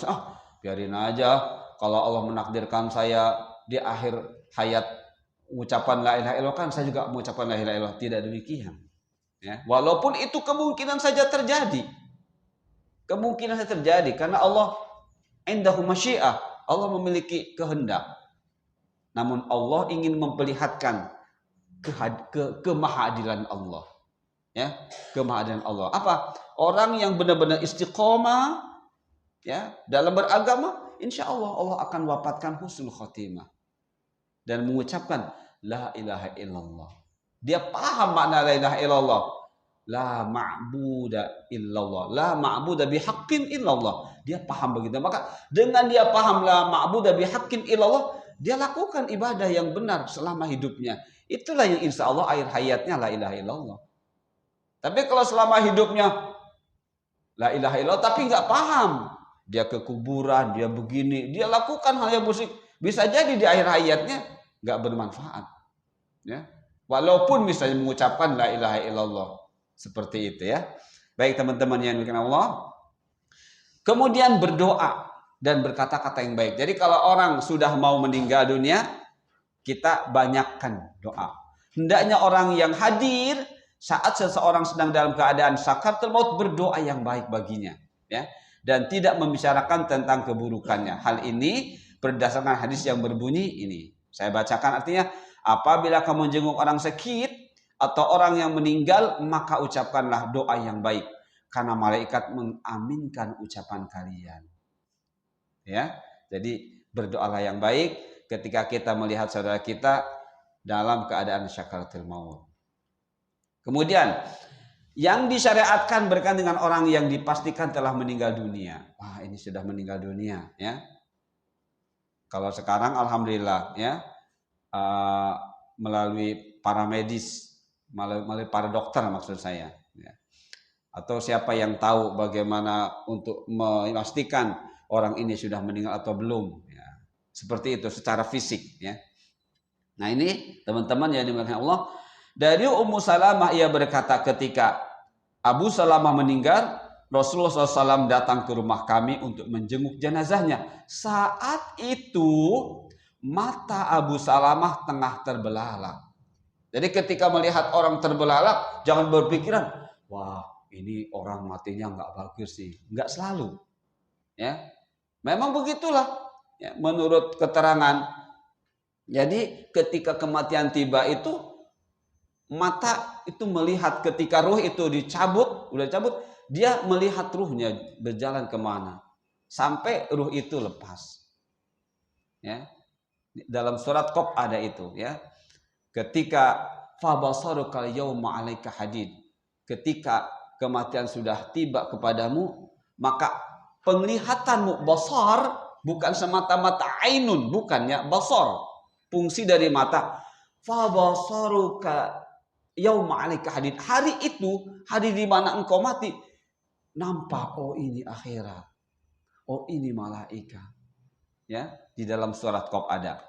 biarin aja kalau Allah menakdirkan saya di akhir hayat ucapan la ilaha illallah, kan saya juga mengucapkan la ilaha illallah. Tidak demikian. Ya, walaupun itu kemungkinan saja terjadi. Kemungkinan saja terjadi karena Allah indahu masyiah. Allah memiliki kehendak. Namun Allah ingin memperlihatkan kemahadilan Allah. Ya, kemahadilan Allah. Apa? Orang yang benar-benar istiqomah ya dalam beragama, insya Allah Allah akan wafatkan husnul khotimah dan mengucapkan la ilaha illallah. Dia paham makna la ilaha illallah. La ma'buda illallah. La ma'buda bihaqqin illallah. Dia paham begitu. Maka dengan dia paham la ma'buda bihaqqin illallah, dia lakukan ibadah yang benar selama hidupnya. Itulah yang insya Allah akhir hayatnya la ilaha illallah. Tapi kalau selama hidupnya la ilaha illallah tapi nggak paham, dia ke kuburan, dia begini, dia lakukan hal yang musik, bisa jadi di akhir hayatnya nggak bermanfaat. Ya. Walaupun misalnya mengucapkan la ilaha illallah. Seperti itu ya. Baik teman-teman yang dimuliakan Allah. Kemudian berdoa dan berkata-kata yang baik. Jadi kalau orang sudah mau meninggal dunia, kita banyakkan doa. Hendaknya orang yang hadir saat seseorang sedang dalam keadaan sakaratul maut berdoa yang baik baginya, ya. Dan tidak membicarakan tentang keburukannya. Hal ini berdasarkan hadis yang berbunyi ini. Saya bacakan artinya, apabila kamu jenguk orang sakit atau orang yang meninggal, maka ucapkanlah doa yang baik. Karena malaikat mengaminkan ucapan kalian. Ya, jadi berdoalah yang baik ketika kita melihat saudara kita dalam keadaan syakaratul maut. Kemudian yang disyariatkan berkaitan dengan orang yang dipastikan telah meninggal dunia. Wah, ini sudah meninggal dunia, ya. Kalau sekarang alhamdulillah, ya, melalui para medis, melalui para dokter maksud saya, ya. Atau siapa yang tahu bagaimana untuk memastikan orang ini sudah meninggal atau belum, ya. Seperti itu secara fisik, ya. Nah, ini teman-teman yang dimuliakan Allah, dari Ummu Salamah ia berkata ketika Abu Salamah meninggal, Rasulullah SAW datang ke rumah kami untuk menjenguk jenazahnya. Saat itu mata Abu Salamah tengah terbelalak. Jadi ketika melihat orang terbelalak, jangan berpikiran, wah, ini orang matinya nggak bagus sih. Nggak selalu, ya. Memang begitulah, ya, menurut keterangan. Jadi ketika kematian tiba itu, mata itu melihat ketika ruh itu dicabut, udah cabut, dia melihat ruhnya berjalan kemana sampai ruh itu lepas. Ya, dalam surat Qaf ada itu, ya. Ketika fabasaruka yauma 'alaika hadid, ketika kematian sudah tiba kepadamu, maka penglihatanmu, basar, bukan semata-mata ainun, bukan, ya, basar, fungsi dari mata. Fabasaruka yauma 'alaika hadid, hari itu, hari di mana engkau mati, nampak, oh ini akhirat, oh ini malaikat, ya, di dalam surat Qaf ada.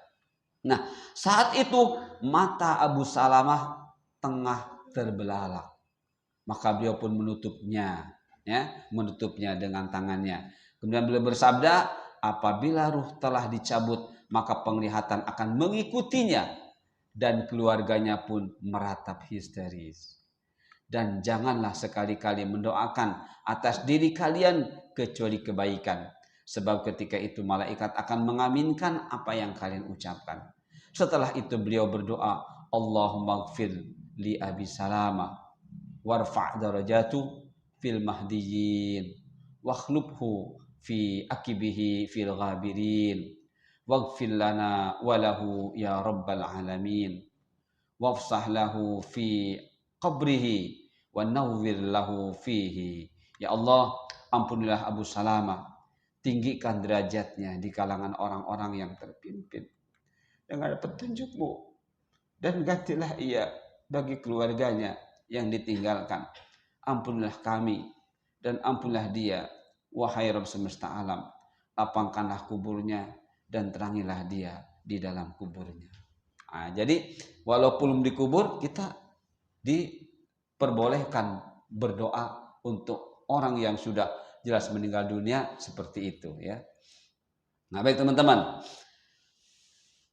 Nah, saat itu mata Abu Salamah tengah terbelalak, maka beliau pun menutupnya, ya, menutupnya dengan tangannya. Kemudian beliau bersabda, apabila ruh telah dicabut, maka penglihatan akan mengikutinya dan keluarganya pun meratap histeris. Dan janganlah sekali-kali mendoakan atas diri kalian kecuali kebaikan, sebab ketika itu malaikat akan mengaminkan apa yang kalian ucapkan. Setelah itu beliau berdoa, Allahumma gfir li Abi Salamah warfa' darajatu fil mahdiyyin wakhlubhu fi akibihi fil ghabirin waghfir lana walahu ya rabbal alamin wafsah lahu fi qabrihi wa nawwir lahu fihi. Ya Allah, ampunilah Abu Salamah, tinggikan derajatnya di kalangan orang-orang yang terpimpin dengan petunjuk-Mu, dan gantilah ia bagi keluarganya yang ditinggalkan. Ampunilah kami dan ampunilah dia, wahai Rabb semesta alam. Lapangkanlah kuburnya dan terangilah dia di dalam kuburnya. Nah, jadi walaupun belum dikubur, kita diperbolehkan berdoa untuk orang yang sudah jelas meninggal dunia seperti itu, ya. Nah, baik teman-teman,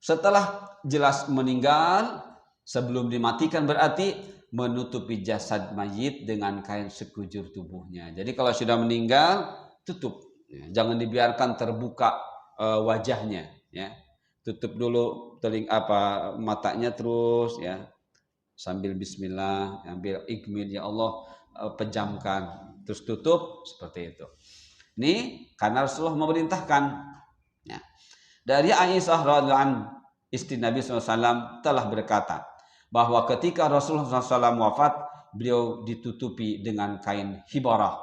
setelah jelas meninggal, sebelum dimatikan berarti menutupi jasad mayit dengan kain sekujur tubuhnya. Jadi kalau sudah meninggal, tutup, ya. Jangan dibiarkan terbuka wajahnya, ya. Tutup dulu matanya terus, ya. Sambil bismillah, ambil ikmil, ya Allah, pejamkan, terus tutup seperti itu. Ini karena Rasulullah memerintahkan, ya. Dari Aisyah radhiyallahu anha, istri Nabi SAW, telah berkata bahwa ketika Rasulullah SAW wafat, beliau ditutupi dengan kain hibarah.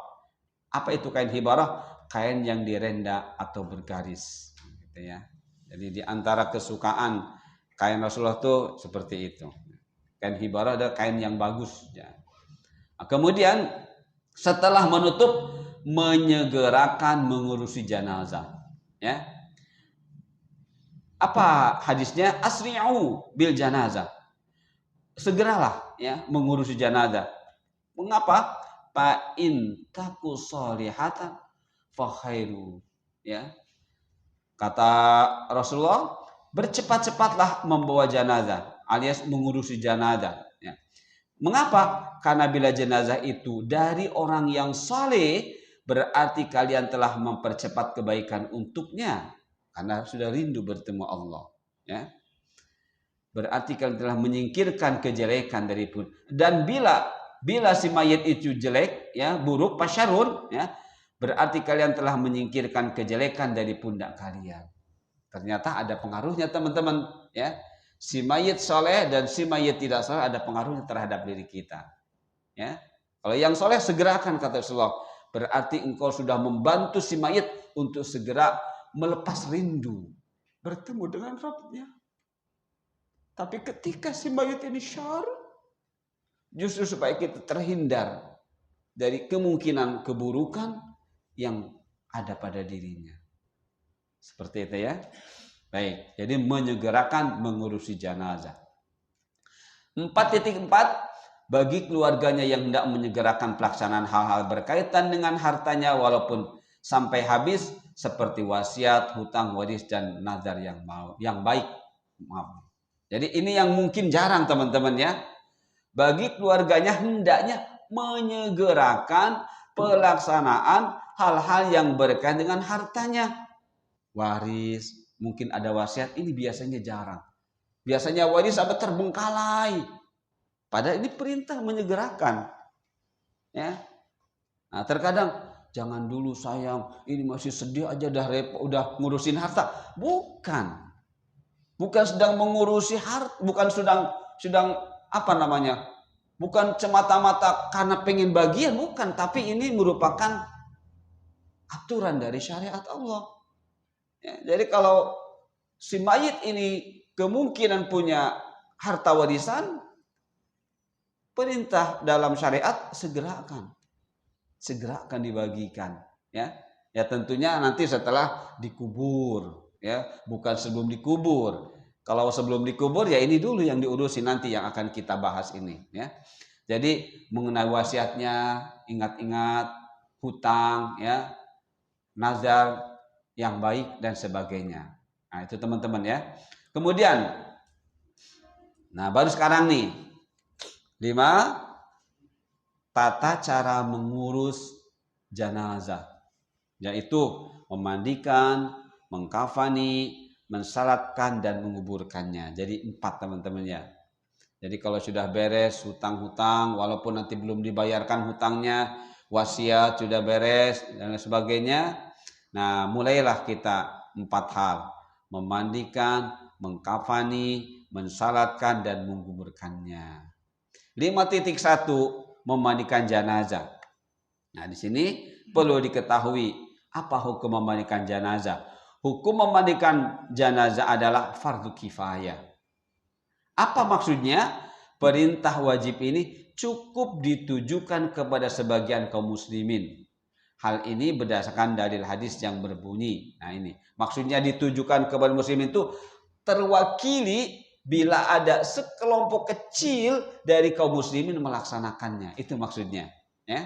Apa itu kain hibarah? Kain yang direnda atau bergaris, gitu, ya. Jadi di antara kesukaan kain Rasulullah itu seperti itu. Kain hibarah ada kain yang bagus, ya. Nah, kemudian setelah menutup, menyegerakan mengurusi jenazah, ya. Apa hadisnya? Asri'u bil janazah. Segeralah, ya, mengurusi jenazah. Mengapa? Fa in taku sholihatan fakhairu. Ya. Kata Rasulullah, bercepat-cepatlah membawa jenazah alias mengurusi jenazah. Ya. Mengapa? Karena bila jenazah itu dari orang yang saleh, berarti kalian telah mempercepat kebaikan untuknya karena sudah rindu bertemu Allah. Ya. Berarti kalian telah menyingkirkan kejelekan dari pun. Dan bila si mayit itu jelek, ya, buruk, pasyarun, ya, berarti kalian telah menyingkirkan kejelekan dari pundak kalian. Ternyata ada pengaruhnya teman-teman, ya. Si mayit soleh dan si mayit tidak soleh ada pengaruhnya terhadap diri kita. Ya. Kalau yang soleh segerakan, kata Rasulullah, berarti engkau sudah membantu si mayit untuk segera melepas rindu bertemu dengan Rabbnya. Tapi ketika si mayit ini syar, justru supaya kita terhindar dari kemungkinan keburukan yang ada pada dirinya. Seperti itu ya. Baik, jadi menyegerakan mengurusi jenazah. 4.4, bagi keluarganya yang hendak menyegerakan pelaksanaan hal-hal berkaitan dengan hartanya walaupun sampai habis, seperti wasiat, hutang, waris, dan nazar yang baik. Maaf. Jadi ini yang mungkin jarang teman-teman ya. Bagi keluarganya hendaknya menyegerakan pelaksanaan hal-hal yang berkaitan dengan hartanya. Waris, mungkin ada wasiat, ini biasanya jarang. Biasanya waris ada terbengkalai. Padahal ini perintah menyegerakan. Ya. Nah, terkadang jangan dulu sayang, ini masih sedih aja udah ngurusin harta. Bukan sedang mengurusi harta, bukan sedang apa namanya? Bukan semata-mata karena pengen bagian, bukan, tapi ini merupakan aturan dari syariat Allah. Ya, jadi kalau si mayit ini kemungkinan punya harta warisan, perintah dalam syariat segerakan dibagikan, ya. Ya tentunya nanti setelah dikubur, ya, bukan sebelum dikubur. Kalau sebelum dikubur ya ini dulu yang diurusi nanti yang akan kita bahas ini, ya. Jadi mengenai wasiatnya, ingat-ingat hutang, ya, nazar yang baik dan sebagainya. Nah, itu teman-teman ya. Kemudian baru sekarang nih 5, tata cara mengurus jenazah, yaitu memandikan, mengkafani, mensalatkan, dan menguburkannya. Jadi 4 teman-teman ya. Jadi kalau sudah beres hutang-hutang, walaupun nanti belum dibayarkan hutangnya, wasiat sudah beres dan sebagainya. Nah, mulailah kita 4 hal. Memandikan, mengkafani, mensalatkan, dan menguburkannya. 5.1, memandikan jenazah. Nah, di sini perlu diketahui apa hukum memandikan jenazah. Hukum memandikan jenazah adalah fardu kifayah. Apa maksudnya? Perintah wajib ini cukup ditujukan kepada sebagian kaum muslimin. Hal ini berdasarkan dalil hadis yang berbunyi. Nah, ini maksudnya ditujukan kepada muslimin itu terwakili bila ada sekelompok kecil dari kaum muslimin melaksanakannya. Itu maksudnya, ya.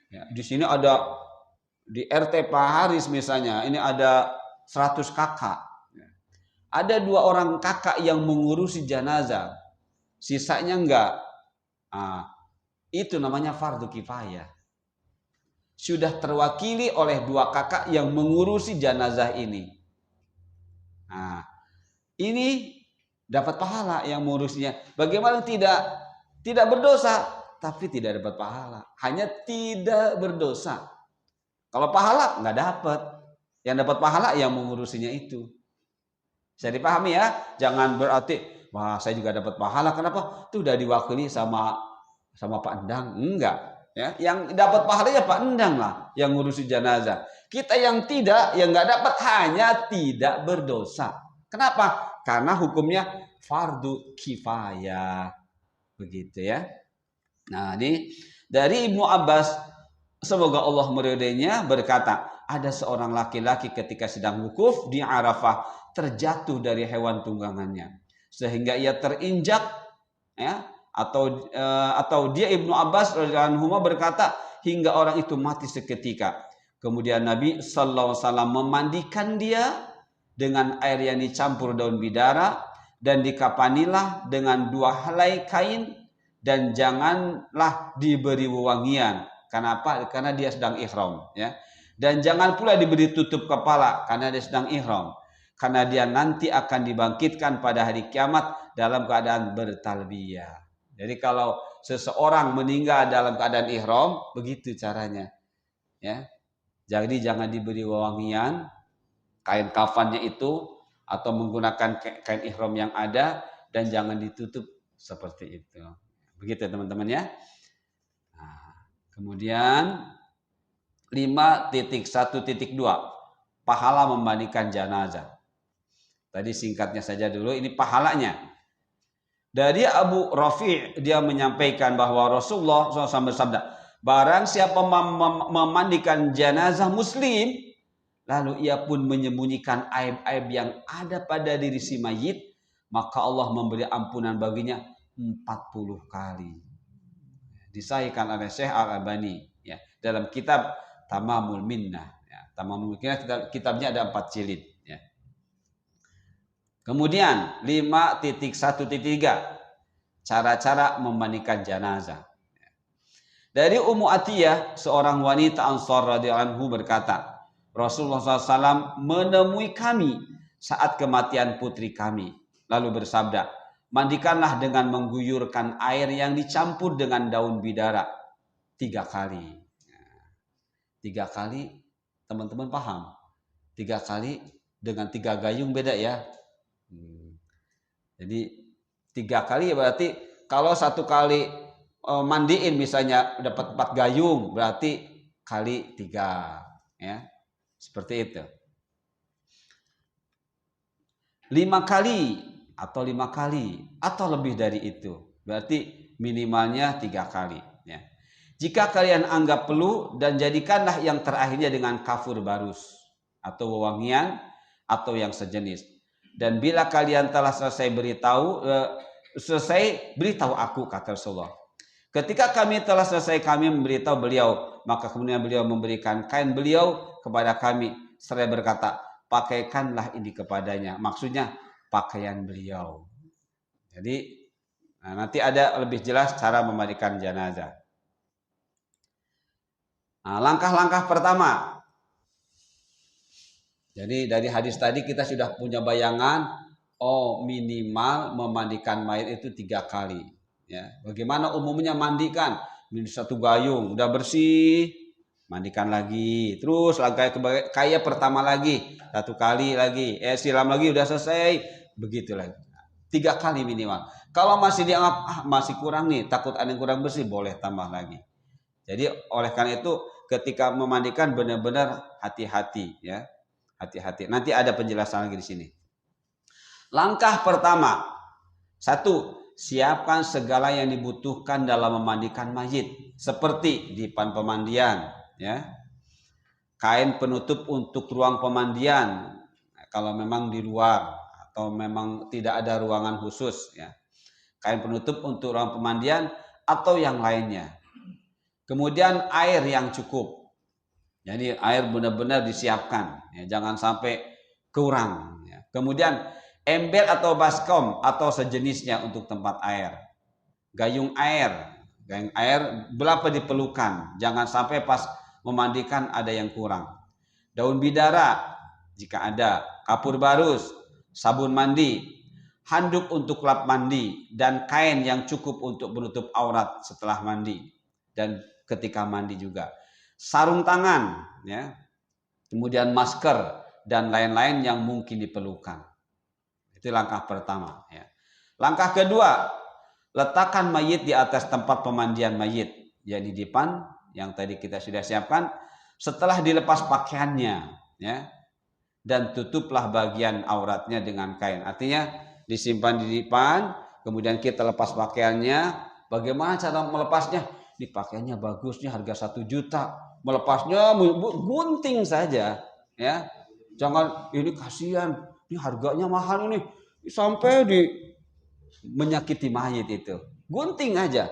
Ya, di sini ada di RT Pak Haris misalnya, ini ada 100 kakak. Ada 2 orang kakak yang mengurusi jenazah, sisanya enggak. Itu namanya fardu kifayah. Sudah terwakili oleh 2 kakak yang mengurusi jenazah ini. Nah, ini dapat pahala yang mengurusnya. Bagaimana tidak berdosa, tapi tidak dapat pahala. Hanya tidak berdosa. Kalau pahala nggak dapat. Yang dapat pahala yang mengurusinya itu. Bisa dipahami ya? Jangan berarti, wah saya juga dapat pahala. Kenapa? Itu udah diwakili sama Pak Endang. Enggak. Ya, yang dapat pahalanya Pak Endang lah yang ngurusi jenazah. Kita yang tidak, yang nggak dapat hanya tidak berdosa. Kenapa? Karena hukumnya fardu kifayah. Begitu ya. Nah, ini dari Ibnu Abbas, semoga Allah meridainya, berkata, ada seorang laki-laki ketika sedang wukuf di Arafah terjatuh dari hewan tunggangannya sehingga ia terinjak, ya, atau dia Ibnu Abbas radhiyallahu anhu berkata hingga orang itu mati seketika. Kemudian Nabi sallallahu alaihi wasallam memandikan dia dengan air yang dicampur daun bidara dan dikapanilah dengan 2 helai kain dan janganlah diberi wewangian. Kenapa? Karena dia sedang ihram, ya. Dan jangan pula diberi tutup kepala karena dia sedang ihram. Karena dia nanti akan dibangkitkan pada hari kiamat dalam keadaan bertalbiyah. Jadi kalau seseorang meninggal dalam keadaan ihram, begitu caranya, ya. Jadi jangan diberi wewangian, kain kafannya itu, atau menggunakan kain ihram yang ada, dan jangan ditutup seperti itu. Begitu teman-teman ya. Nah, kemudian 5.1.2 pahala memandikan jenazah. Tadi singkatnya saja dulu, ini pahalanya. Dari Abu Rafi' dia menyampaikan bahwa Rasulullah SAW bersabda, barang siapa memandikan jenazah muslim, lalu ia pun menyembunyikan aib-aib yang ada pada diri si mayit, maka Allah memberi ampunan baginya 40 kali. Disahihkan oleh Syekh Al-Albani, ya, dalam kitab Tamamul Minnah. Ya, Tamamul Minnah kitabnya ada 4 jilid. Ya. Kemudian 5.1.3 cara-cara memandikan jenazah. Dari Ummu Atiyah, seorang wanita Ansar radhiyallahu anhu berkata, Rasulullah SAW menemui kami saat kematian putri kami, lalu bersabda, mandikanlah dengan mengguyurkan air yang dicampur dengan daun bidara 3 kali. 3 kali, teman-teman paham? 3 kali dengan 3 gayung beda ya. Jadi 3 kali berarti kalau 1 kali mandiin misalnya dapat 4 gayung, berarti kali 3, ya. Seperti itu. 5 kali atau 5 kali atau lebih dari itu. Berarti minimalnya 3 kali, ya. Jika kalian anggap perlu, dan jadikanlah yang terakhirnya dengan kafur barus atau wewangian atau yang sejenis. Dan bila kalian telah selesai beritahu aku, kata Rasulullah. Ketika kami telah selesai, kami memberitahu beliau, maka kemudian beliau memberikan kain beliau kepada kami, seraya berkata, pakaikanlah ini kepadanya. Maksudnya pakaian beliau. Jadi nanti ada lebih jelas cara memandikan jenazah. Nah, langkah-langkah pertama. Jadi dari hadis tadi kita sudah punya bayangan, minimal memandikan mayat itu 3 kali. Ya, bagaimana umumnya mandikan? Minum 1 gayung, udah bersih, mandikan lagi. Terus langkah kayak pertama lagi, 1 kali lagi, siram lagi, udah selesai, begitu lagi. 3 kali minimal. Kalau masih dianggap masih kurang nih, takut ada yang kurang bersih, boleh tambah lagi. Jadi oleh karena itu ketika memandikan benar-benar hati-hati, ya. Hati-hati. Nanti ada penjelasan lagi di sini. Langkah pertama, 1, siapkan segala yang dibutuhkan dalam memandikan mayit, seperti dipan pemandian, ya. Kain penutup untuk ruang pemandian kalau memang di luar atau memang tidak ada ruangan khusus, ya. Kain penutup untuk ruang pemandian atau yang lainnya. Kemudian air yang cukup. Jadi air benar-benar disiapkan, ya, jangan sampai kurang, ya. Kemudian ember atau baskom atau sejenisnya untuk tempat air. Gayung air berapa diperlukan, jangan sampai pas memandikan ada yang kurang. Daun bidara jika ada, kapur barus, sabun mandi, handuk untuk lap mandi, dan kain yang cukup untuk menutup aurat setelah mandi dan ketika mandi juga. Sarung tangan, ya. Kemudian masker dan lain-lain yang mungkin diperlukan. Itu langkah pertama, ya. Langkah kedua, letakkan mayit di atas tempat pemandian mayit, yakni dipan yang tadi kita sudah siapkan. Setelah dilepas pakaiannya, ya, dan tutuplah bagian auratnya dengan kain. Artinya disimpan di dipan, kemudian kita lepas pakaiannya. Bagaimana cara melepasnya? Ini pakaiannya bagusnya harga 1 juta. Melepasnya gunting saja, ya. Jangan ini kasihan, ini harganya mahal ini, sampai menyakiti mayit itu. Gunting aja.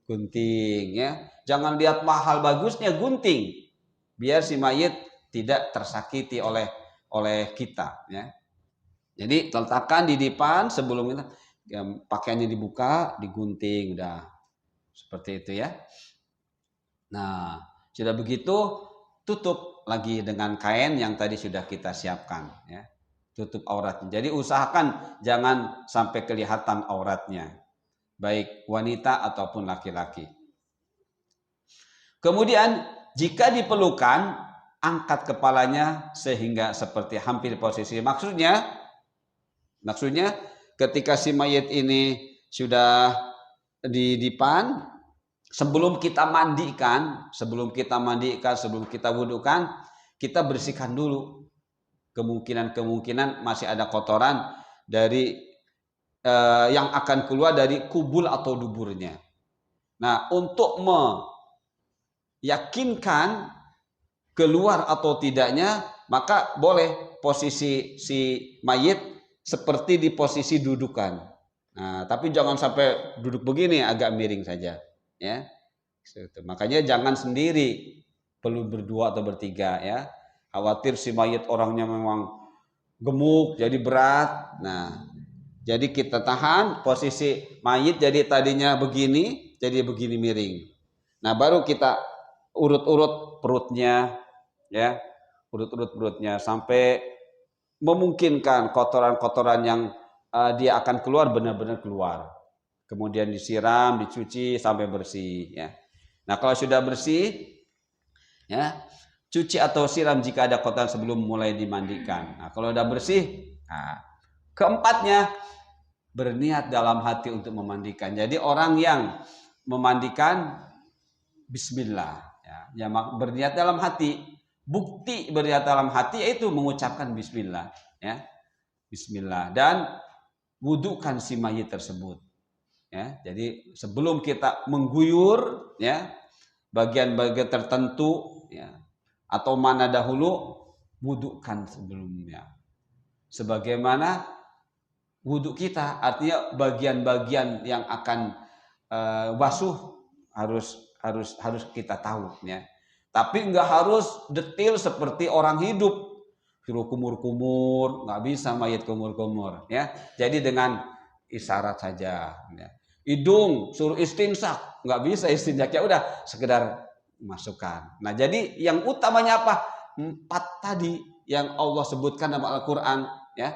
Gunting, ya. Jangan lihat mahal bagusnya, gunting. biar si mayit tidak tersakiti oleh kita, ya. Jadi letakkan di depan sebelum kita pakaiannya dibuka, digunting, udah seperti itu ya. Nah, sudah begitu tutup lagi dengan kain yang tadi sudah kita siapkan, ya. Tutup auratnya. Jadi usahakan jangan sampai kelihatan auratnya, baik wanita ataupun laki-laki. Kemudian jika diperlukan, angkat kepalanya sehingga seperti hampir posisi. Maksudnya ketika si mayit ini sudah di depan, sebelum kita mandikan, sebelum kita wudukan, kita bersihkan dulu. Kemungkinan masih ada kotoran dari yang akan keluar dari kubul atau duburnya. Nah, untuk meyakinkan keluar atau tidaknya, maka boleh posisi si mayit seperti di posisi dudukan. Nah, tapi jangan sampai duduk begini, agak miring saja, ya. Makanya jangan sendiri, perlu berdua atau bertiga, ya. Khawatir si mayit orangnya memang gemuk jadi berat. Nah, jadi kita tahan posisi mayit, jadi tadinya begini, jadi begini miring. Nah, baru kita urut-urut perutnya, ya, urut-urut perutnya sampai memungkinkan kotoran-kotoran yang dia akan keluar benar-benar keluar. Kemudian disiram, dicuci sampai bersih, ya. Nah, kalau sudah bersih, ya, cuci atau siram jika ada kotoran sebelum mulai dimandikan. Nah, kalau sudah bersih, nah, keempatnya berniat dalam hati untuk memandikan. Jadi orang yang memandikan bismillah, ya, yang berniat dalam hati. Bukti berniat dalam hati yaitu mengucapkan bismillah, ya. Bismillah, dan wudukan si mayit tersebut, ya. Jadi sebelum kita mengguyur, ya, bagian-bagian tertentu, ya, atau mana dahulu, wudukan sebelumnya. Sebagaimana wudhu kita, artinya bagian-bagian yang akan basuh harus kita tahu, ya. Tapi nggak harus detail seperti orang hidup, suruh kumur-kumur, nggak bisa mayit kumur-kumur, ya. Jadi dengan isyarat saja, ya. Hidung suruh istinsak, nggak bisa istinsak, ya udah sekedar masukkan. Nah, jadi yang utamanya apa? 4 tadi yang Allah sebutkan dalam Al-Quran, ya.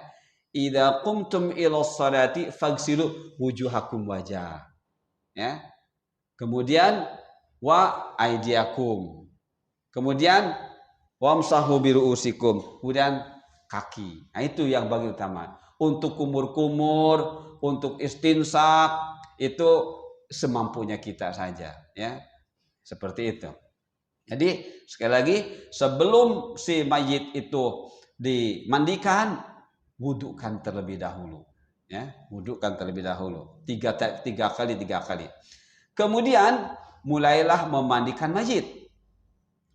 Idza qumtum ilas salati fagsilu wujuhakum wajah, ya. Kemudian wa aidiakum. Kemudian wamsahu biruusikum. Kemudian kaki. Nah, itu yang bagi utama. Untuk kumur-kumur, untuk istinsak, itu semampunya kita saja, ya. Seperti itu. Jadi sekali lagi, sebelum si mayit itu dimandikan, wudukan terlebih dahulu, ya. Wudukan terlebih dahulu. Tiga kali. Kemudian mulailah memandikan mayit.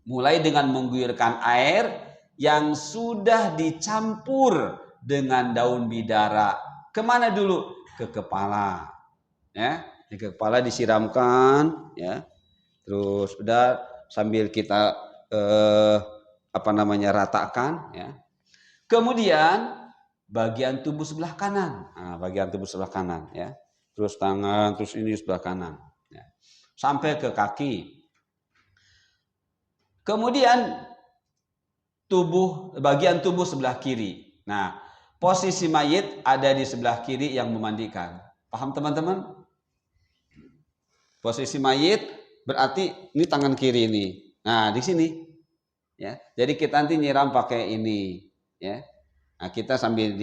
Mulai dengan mengguyurkan air yang sudah dicampur dengan daun bidara. Kemana dulu? Ke kepala, ya. Di kepala disiramkan, ya. Terus udah sambil kita ratakan, ya. Kemudian bagian tubuh sebelah kanan. Nah, bagian tubuh sebelah kanan, ya. Terus tangan, terus ini sebelah kanan, ya. Sampai ke kaki. Kemudian bagian tubuh sebelah kiri. Nah, posisi mayit ada di sebelah kiri yang memandikan. Paham teman-teman? Posisi mayit berarti ini tangan kiri ini. Nah, di sini, ya. Jadi kita nanti nyiram pakai ini, ya. Nah, kita sambil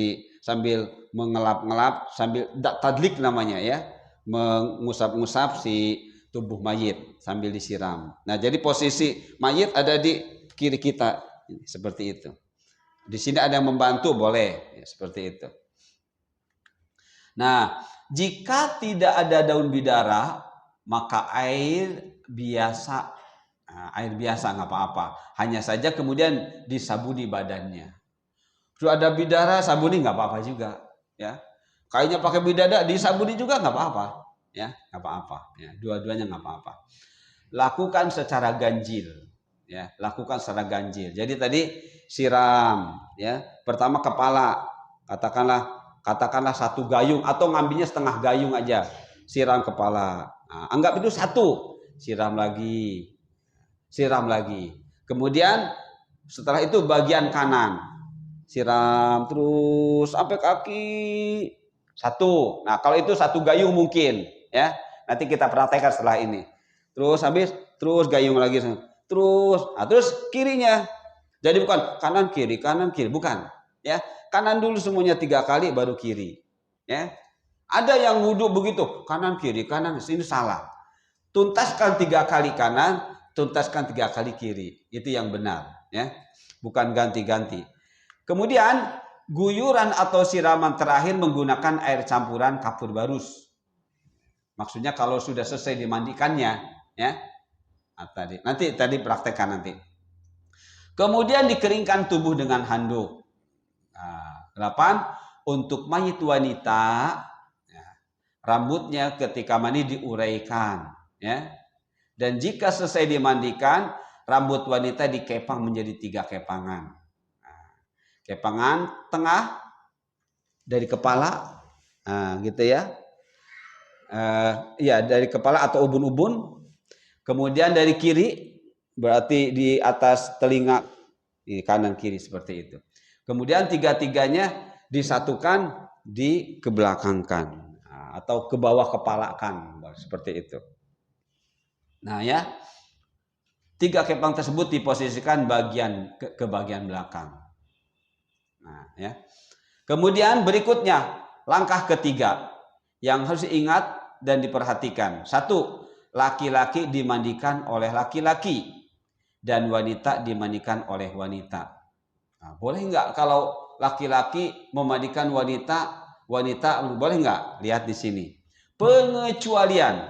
mengelap-ngelap, sambil tadlik namanya, ya. Mengusap-ngusap si tubuh mayit sambil disiram. Nah, jadi posisi mayit ada di kiri kita, seperti itu. Di sini ada yang membantu, boleh, ya, seperti itu. Nah, jika tidak ada daun bidara, maka air biasa nggak apa-apa. Hanya saja kemudian disabuni badannya. Sudah ada bidara, sabuni nggak apa-apa juga, ya. Kayaknya pakai bidada, disabuni juga nggak apa-apa, ya, nggak apa-apa, ya. Dua-duanya nggak apa-apa. Lakukan secara ganjil, ya, lakukan secara ganjil. Jadi tadi siram, ya. Pertama kepala, katakanlah satu gayung atau ngambilnya setengah gayung aja, siram kepala. Nah, anggap itu satu, siram lagi. Kemudian setelah itu bagian kanan, siram terus sampai kaki satu. Nah kalau itu satu gayung mungkin, ya. Nanti kita praktekkan setelah ini. Terus habis, terus gayung lagi, terus kirinya. Jadi bukan kanan kiri, bukan, ya. Kanan dulu semuanya 3 kali, baru kiri, ya. Ada yang wudhu begitu, kanan kiri, ini salah. Tuntaskan 3 kali kanan, tuntaskan 3 kali kiri, itu yang benar, ya. Bukan ganti-ganti. Kemudian guyuran atau siraman terakhir menggunakan air campuran kapur barus. Maksudnya kalau sudah selesai dimandikannya, ya. Nah, tadi praktekkan nanti. Kemudian dikeringkan tubuh dengan handuk. Nah, 8. Untuk mayit wanita, ya, rambutnya ketika mandi diuraikan, ya. Dan jika selesai dimandikan, rambut wanita dikepang menjadi 3 kepangan. Nah, kepangan tengah dari kepala, nah, gitu ya. Ya dari kepala atau ubun-ubun. Kemudian dari kiri berarti di atas telinga, di kanan kiri seperti itu. Kemudian 3-tiganya disatukan di kebelakangkan atau ke bawah kepalakan seperti itu. Nah ya, 3 kepang tersebut diposisikan ke bagian belakang. Nah ya. Kemudian berikutnya langkah ketiga yang harus diingat dan diperhatikan. 1. Laki-laki dimandikan oleh laki-laki dan wanita dimandikan oleh wanita. Nah, boleh nggak kalau laki-laki memandikan wanita boleh nggak? Lihat di sini. Pengecualian,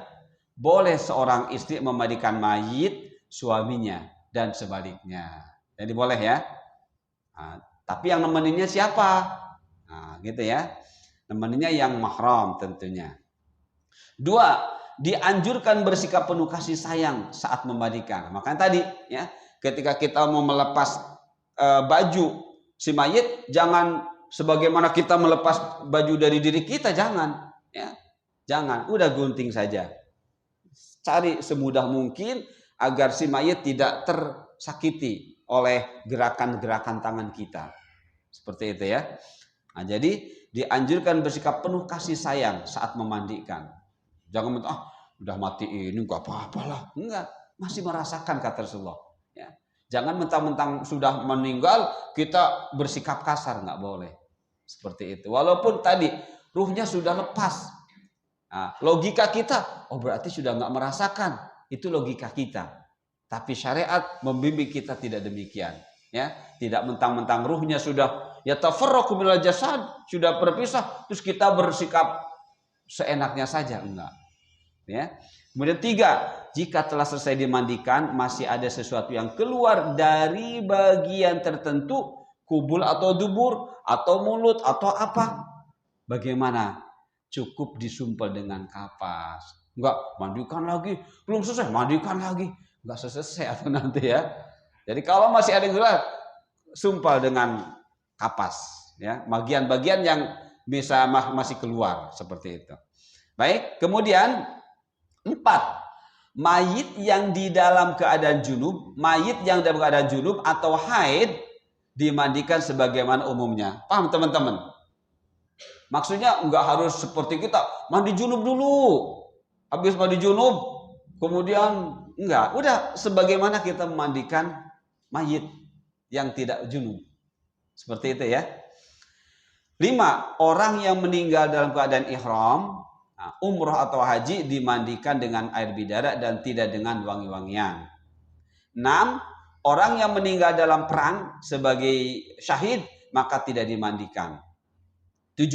boleh seorang istri memandikan mayit suaminya dan sebaliknya. Jadi boleh ya. Nah, tapi yang nemeninnya siapa? Nah, gitu ya. Nemeninnya yang mahram tentunya. 2. Dianjurkan bersikap penuh kasih sayang saat memandikan. Makanya tadi ya, ketika kita mau melepas baju si mayit, jangan sebagaimana kita melepas baju dari diri kita, jangan ya. Jangan, udah gunting saja. Cari semudah mungkin agar si mayit tidak tersakiti oleh gerakan-gerakan tangan kita. Seperti itu ya. Nah, jadi dianjurkan bersikap penuh kasih sayang saat memandikan. Jangan udah mati ini nggak apa-apalah. Enggak, masih merasakan kata Rasulullah. Ya. Jangan mentang-mentang sudah meninggal kita bersikap kasar, nggak boleh. Seperti itu. Walaupun tadi ruhnya sudah lepas. Nah, logika kita, berarti sudah nggak merasakan. Itu logika kita. Tapi syariat membimbing kita tidak demikian. Ya, tidak mentang-mentang ruhnya sudah yatafarraqu minal jasad, sudah berpisah, terus kita bersikap seenaknya saja, enggak. Ya. Kemudian 3, jika telah selesai dimandikan masih ada sesuatu yang keluar dari bagian tertentu, kubul atau dubur atau mulut atau apa, bagaimana? Cukup disumpel dengan kapas. Enggak, mandikan lagi, belum selesai, mandikan lagi, enggak selesai atau nanti ya. Jadi kalau masih ada yang keluar, sumpel dengan kapas, ya, bagian-bagian yang bisa masih keluar seperti itu. Baik, kemudian 4, mayit yang dalam keadaan junub atau haid dimandikan sebagaimana umumnya. Paham teman-teman? Maksudnya enggak harus seperti kita mandi junub dulu, habis mandi junub kemudian enggak, udah sebagaimana kita memandikan mayit yang tidak junub. Seperti itu ya. 5, orang yang meninggal dalam keadaan ihram, umroh atau haji dimandikan dengan air bidara dan tidak dengan wangi-wangian. 6, orang yang meninggal dalam perang sebagai syahid maka tidak dimandikan. 7,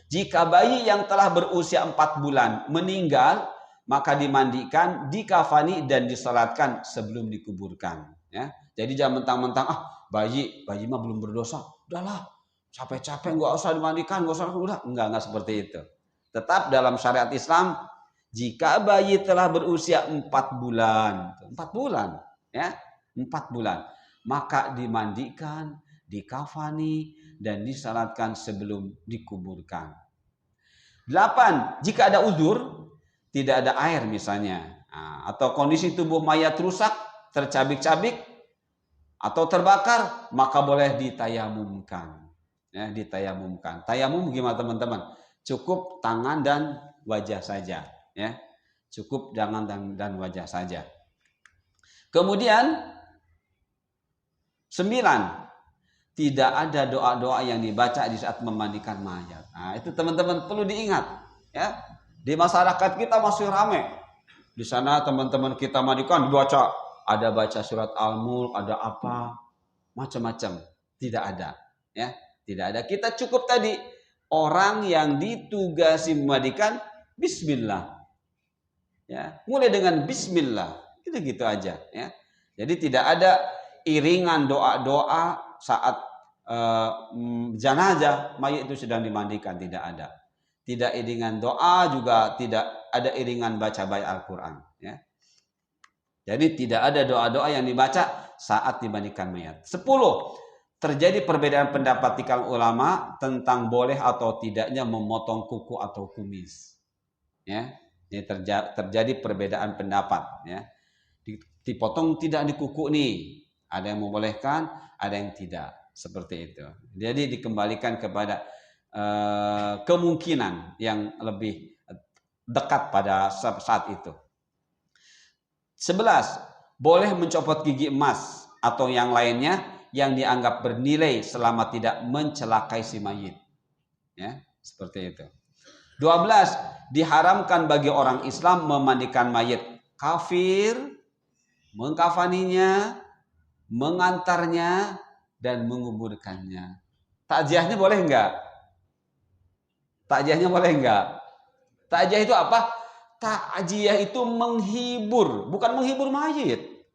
jika bayi yang telah berusia 4 bulan meninggal maka dimandikan, dikafani dan disalatkan sebelum dikuburkan. Ya. Jadi jangan mentang-mentang bayi mah belum berdosa, udahlah capek-capek nggak usah dimandikan, nggak usah, udah enggak seperti itu. Tetap dalam syariat Islam, jika bayi telah berusia 4 bulan, ya, 4 bulan. Maka dimandikan, dikafani, dan disalatkan sebelum dikuburkan. 8. Jika ada uzur, tidak ada air misalnya, atau kondisi tubuh mayat rusak, tercabik-cabik, atau terbakar, maka boleh ditayamumkan. Ya, ditayamumkan. Tayamum gimana teman-teman? Cukup tangan dan wajah saja. Ya, cukup tangan dan wajah saja. Kemudian 9. Tidak ada doa-doa yang dibaca di saat memandikan mayat. Nah, itu teman-teman perlu diingat. Ya, di masyarakat kita masih ramai. Di sana teman-teman kita mandikan dibaca, ada baca surat Al-Mulk, ada apa, macam-macam. Tidak ada. Ya, tidak ada. Kita cukup tadi orang yang ditugasi memandikan Bismillah. Ya, mulai dengan Bismillah. Gitu-gitu aja. Ya, jadi tidak ada iringan doa-doa saat jenazah mayat itu sedang dimandikan, tidak ada. Tidak iringan doa, juga tidak ada iringan baca Al-Quran. Ya. Jadi tidak ada doa-doa yang dibaca saat dimandikan mayat. 10. Terjadi perbedaan pendapat di kalangan ulama tentang boleh atau tidaknya memotong kuku atau kumis. Ya, ini terjadi perbedaan pendapat. Ya. Dipotong tidak di kuku nih. Ada yang membolehkan, ada yang tidak. Seperti itu. Jadi dikembalikan kepada kemungkinan yang lebih dekat pada saat itu. 11. Boleh mencopot gigi emas atau yang lainnya yang dianggap bernilai selama tidak mencelakai si mayit. Ya, seperti itu. 12. Diharamkan bagi orang Islam memandikan mayit kafir, mengkafaninya, mengantarnya, dan menguburkannya. Takziahnya boleh enggak? Takziahnya boleh enggak? Takziah itu apa? Takziah itu menghibur, bukan menghibur mayit.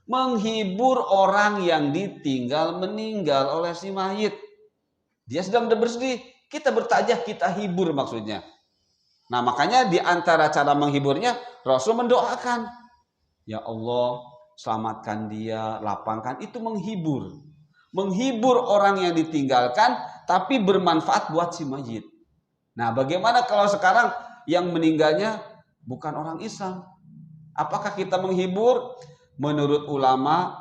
Menghibur orang yang ditinggal meninggal oleh si mayit. Dia sedang bersedih, kita bertakziah, kita hibur maksudnya. Nah, makanya di antara cara menghiburnya Rasul mendoakan, ya Allah, selamatkan dia, lapangkan, itu menghibur. Menghibur orang yang ditinggalkan, tapi bermanfaat buat si mayit. Nah, bagaimana kalau sekarang yang meninggalnya bukan orang Islam? Apakah kita menghibur? Menurut ulama,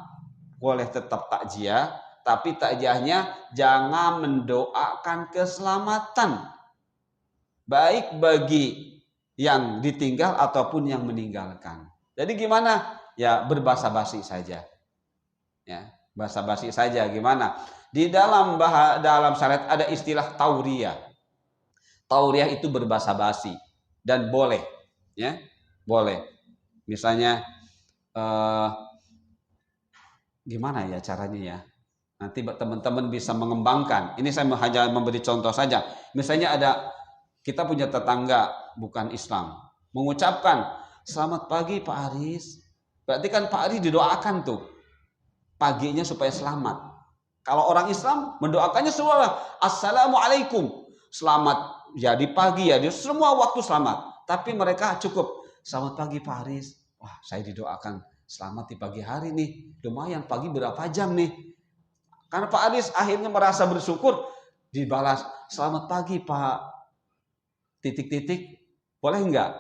boleh tetap takziah, tapi takziahnya jangan mendoakan keselamatan. Baik bagi yang ditinggal ataupun yang meninggalkan. Jadi gimana? Ya berbasa-basi saja. Ya. Basa-basi saja gimana? Di dalam syariat ada istilah tauriyah. Tauriyah itu berbasa-basi dan boleh, ya, boleh. Misalnya gimana ya caranya ya? Nanti teman-teman bisa mengembangkan. Ini saya hanya memberi contoh saja. Misalnya kita punya tetangga bukan Islam, mengucapkan selamat pagi Pak Aris. Berarti kan Pak Aris didoakan tuh paginya supaya selamat. Kalau orang Islam mendoakannya semua Assalamualaikum. Selamat ya di pagi ya, di semua waktu selamat. Tapi mereka cukup selamat pagi Pak Aris. Wah, saya didoakan selamat di pagi hari nih. Lumayan pagi berapa jam nih. Karena Pak Aris akhirnya merasa bersyukur, dibalas selamat pagi Pak titik-titik. Boleh enggak?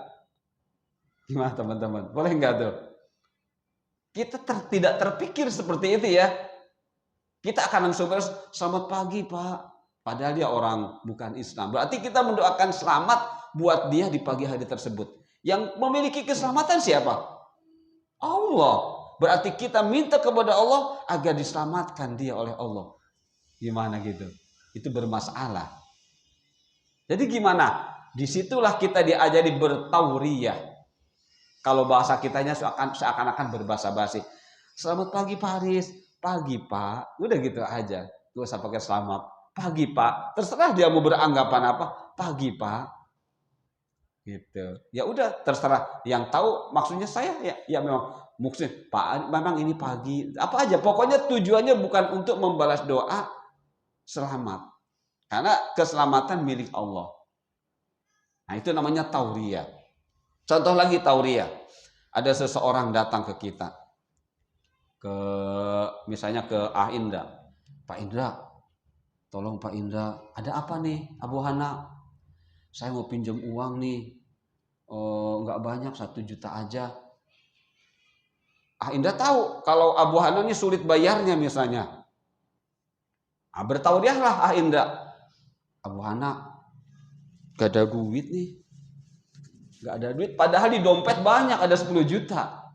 Gimana teman-teman? Boleh enggak tuh? Kita tidak terpikir seperti itu ya. Kita akan langsung selamat pagi Pak. Padahal dia orang bukan Islam. Berarti kita mendoakan selamat buat dia di pagi hari tersebut. Yang memiliki keselamatan siapa? Allah. Berarti kita minta kepada Allah agar diselamatkan dia oleh Allah. Gimana gitu? Itu bermasalah. Jadi gimana? Disitulah kita diajari bertauriyah. Kalau bahasa kitanya seakan-akan berbasa-basi. Selamat pagi Pak Aris. Pagi Pak. Udah gitu aja. Gak usah pakai selamat. Pagi Pak. Terserah dia mau beranggapan apa. Pagi Pak. Gitu. Ya udah terserah. Yang tahu maksudnya saya ya memang maksudnya Pak memang ini pagi. Apa aja. Pokoknya tujuannya bukan untuk membalas doa selamat. Karena keselamatan milik Allah. Nah itu namanya tauriyah. Contoh lagi tauriyah. Ada seseorang datang ke kita. ke misalnya ke Ah Indra. Pak Indra, tolong Pak Indra, ada apa nih Abu Hana? Saya mau pinjam uang nih, nggak banyak, 1 juta aja. Ah Indra tahu kalau Abu Hana ini sulit bayarnya misalnya. Bertauliahlah Ah Indra, Abu Hana gak ada duit nih, gak ada duit. Padahal di dompet banyak, ada 10 juta.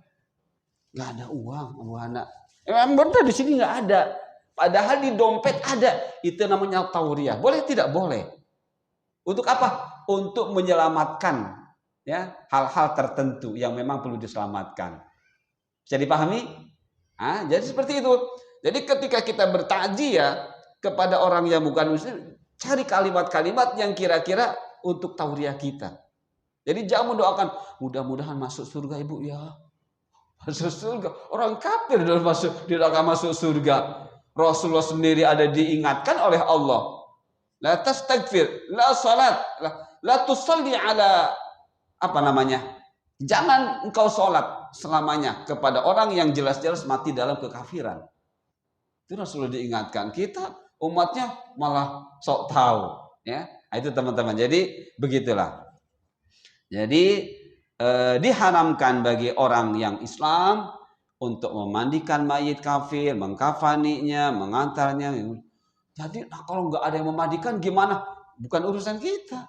Gak ada uang Abu Hana. Emang benar di sini nggak ada. Padahal di dompet ada. Itu namanya tauriah. Boleh tidak? Boleh. Untuk apa? Untuk menyelamatkan ya hal-hal tertentu yang memang perlu diselamatkan. Bisa dipahami? Jadi seperti itu. Jadi ketika kita bertakziah kepada orang yang bukan muslim, cari kalimat-kalimat yang kira-kira untuk tauriah kita. Jadi jangan mendoakan mudah-mudahan masuk surga ibu ya. Masuk surga. Orang kafir tidak akan masuk surga. Rasulullah sendiri ada diingatkan oleh Allah. La tastagfir, la salat, la tusalli ala apa namanya? Jangan engkau sholat selamanya kepada orang yang jelas-jelas mati dalam kekafiran. Itu Rasulullah diingatkan. Kita umatnya malah sok tahu, ya. Itu teman-teman. Jadi begitulah. Jadi diharamkan bagi orang yang Islam untuk memandikan mayit kafir, mengkafaninya, mengantarnya. Jadi kalau nggak ada yang memandikan gimana? Bukan urusan kita.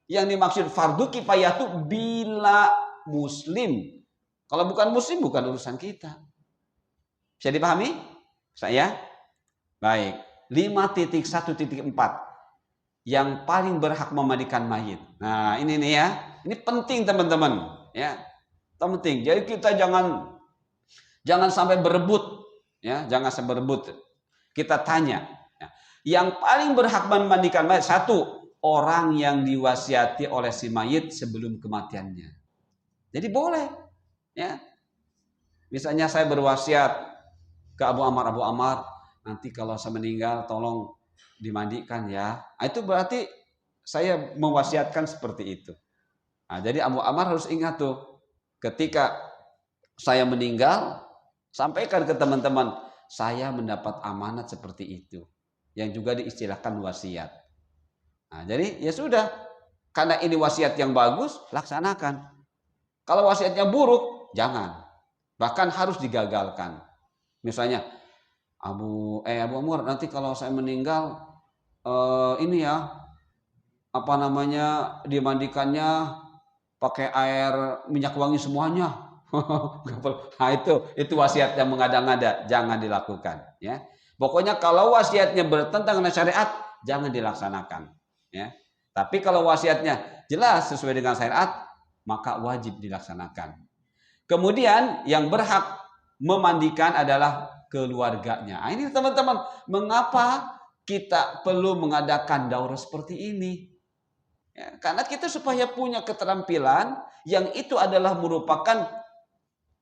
Yang dimaksud fardu kifayah itu bila muslim. Kalau bukan muslim bukan urusan kita. Bisa dipahami? Saya? Baik. 5.1.4 yang paling berhak memandikan mayit. Nah, ini nih ya. Ini penting teman-teman, ya. Penting. Jadi kita jangan sampai berebut, ya. Jangan sampai berebut. Kita tanya, ya. Yang paling berhak memandikan mayit satu, orang yang diwasiati oleh si mayit sebelum kematiannya. Jadi boleh, ya. Misalnya saya berwasiat ke Abu Amar, nanti kalau saya meninggal tolong dimandikan ya. Itu berarti saya mewasiatkan seperti itu. Jadi Abu Amar harus ingat tuh, ketika saya meninggal, sampaikan ke teman-teman, saya mendapat amanat seperti itu, yang juga diistilahkan wasiat. Jadi ya sudah, karena ini wasiat yang bagus, laksanakan. Kalau wasiatnya buruk, jangan. Bahkan harus digagalkan. Misalnya, Abu Amar, nanti kalau saya meninggal, ini ya, apa namanya, dimandikannya pakai air minyak wangi semuanya. Itu wasiat yang mengada-ngada, jangan dilakukan, ya. Pokoknya kalau wasiatnya bertentangan dengan syariat, jangan dilaksanakan, ya. Tapi kalau wasiatnya jelas sesuai dengan syariat, maka wajib dilaksanakan. Kemudian yang berhak memandikan adalah keluarganya. Ini teman-teman, mengapa kita perlu mengadakan daurah seperti ini? Ya, karena kita supaya punya keterampilan yang itu adalah merupakan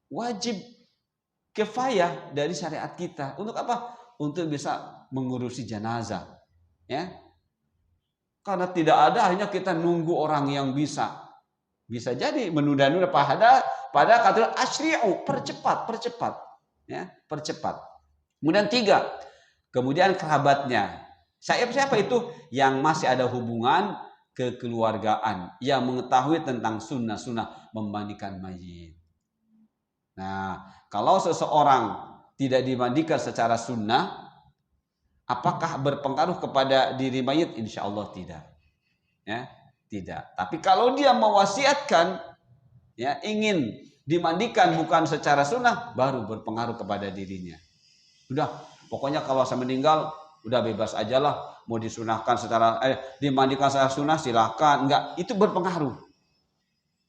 wajib kifayah dari syariat kita. Untuk apa? Untuk bisa mengurusi jenazah. Ya. Karena tidak ada hanya kita nunggu orang yang bisa. Bisa jadi menunda-nunda pada kata asyri'u, percepat. Ya, percepat. Kemudian 3, kemudian kerabatnya. Siapa itu? Yang masih ada hubungan kekeluargaan, yang mengetahui tentang sunnah-sunnah memandikan mayit. Nah, kalau seseorang tidak dimandikan secara sunnah, apakah berpengaruh kepada diri mayit? Insya Allah tidak. Ya, tidak. Tapi kalau dia mewasiatkan, ya, ingin dimandikan bukan secara sunnah, baru berpengaruh kepada dirinya. Udah, pokoknya kalau saya meninggal, udah bebas aja lah, mau disunahkan secara dimandikan secara sunnah silahkan, enggak, itu berpengaruh,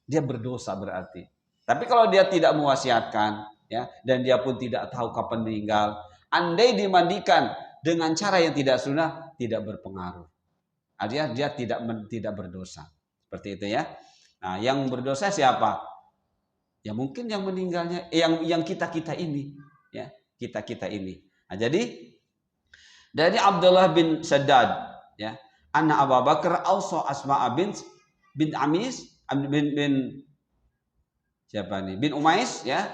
dia berdosa berarti. Tapi kalau dia tidak mewasiatkan, ya, dan dia pun tidak tahu kapan meninggal, andai dimandikan dengan cara yang tidak sunnah, tidak berpengaruh, dia tidak berdosa, seperti itu ya. Nah, yang berdosa siapa? Ya mungkin yang meninggalnya, yang kita ini, ya, kita ini. Nah, jadi dari Abdullah bin Shaddad, ya, anna Abu Bakar ausa Asma bin Amis bin siapa nih? Bin Umais, ya,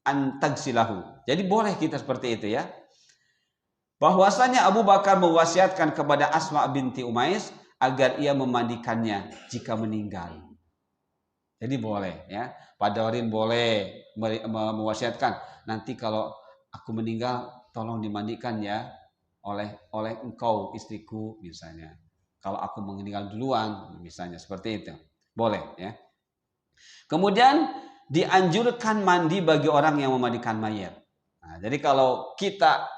antagsilahu. Jadi boleh kita seperti itu ya. Bahwasanya Abu Bakar mewasiatkan kepada Asma binti Umais agar ia memandikannya jika meninggal. Jadi boleh ya. Pak Daurin boleh mewasiatkan, nanti kalau aku meninggal tolong dimandikan ya oleh engkau istriku misalnya. Kalau aku meninggal duluan misalnya seperti itu. Boleh ya. Kemudian dianjurkan mandi bagi orang yang memandikan mayat. Nah, jadi kalau kita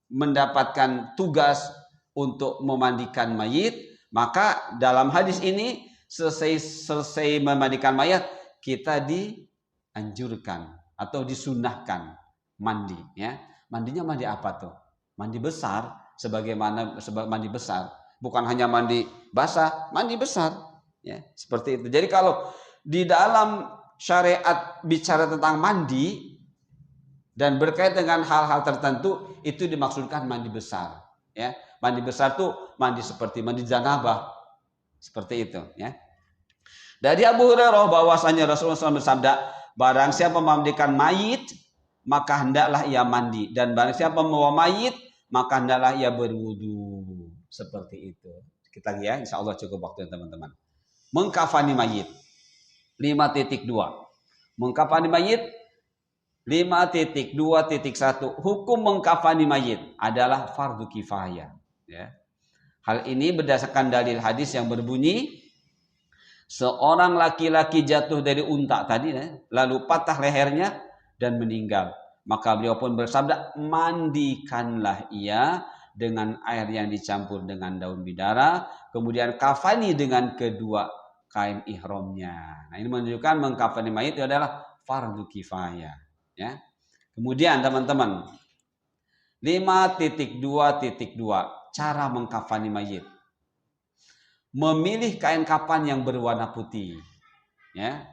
mendapatkan tugas untuk memandikan mayit, maka dalam hadis ini selesai memandikan mayat, kita dianjurkan atau disunahkan mandi ya. Mandinya mandi apa tuh? Mandi besar, sebagaimana mandi besar, bukan hanya mandi basah, mandi besar ya, seperti itu. Jadi kalau di dalam syariat bicara tentang mandi dan berkait dengan hal-hal tertentu, itu dimaksudkan mandi besar ya. Mandi besar tuh mandi seperti mandi janabah, seperti itu ya. Dari Abu Hurairah bahwasanya Rasulullah SAW bersabda, barang siapa memandikan mayit maka hendaklah ia mandi, dan barang siapa membawa mayit maka hendaklah ia berwudu. Seperti itu. Kita lihat ya, insya Allah cukup waktu teman-teman. Mengkafani mayit 5.2. Mengkafani mayit 5.2.1. Hukum mengkafani mayit adalah fardu kifayah ya. Hal ini berdasarkan dalil hadis yang berbunyi, seorang laki-laki jatuh dari unta tadi ya, lalu patah lehernya dan meninggal, maka beliau pun bersabda, mandikanlah ia dengan air yang dicampur dengan daun bidara, kemudian kafani dengan kedua kain ihramnya. Nah, ini menunjukkan mengkafani mayit itu adalah fardu kifayah ya. Kemudian teman-teman 5.2.2 cara mengkafani mayit. Memilih kain kafan yang berwarna putih ya.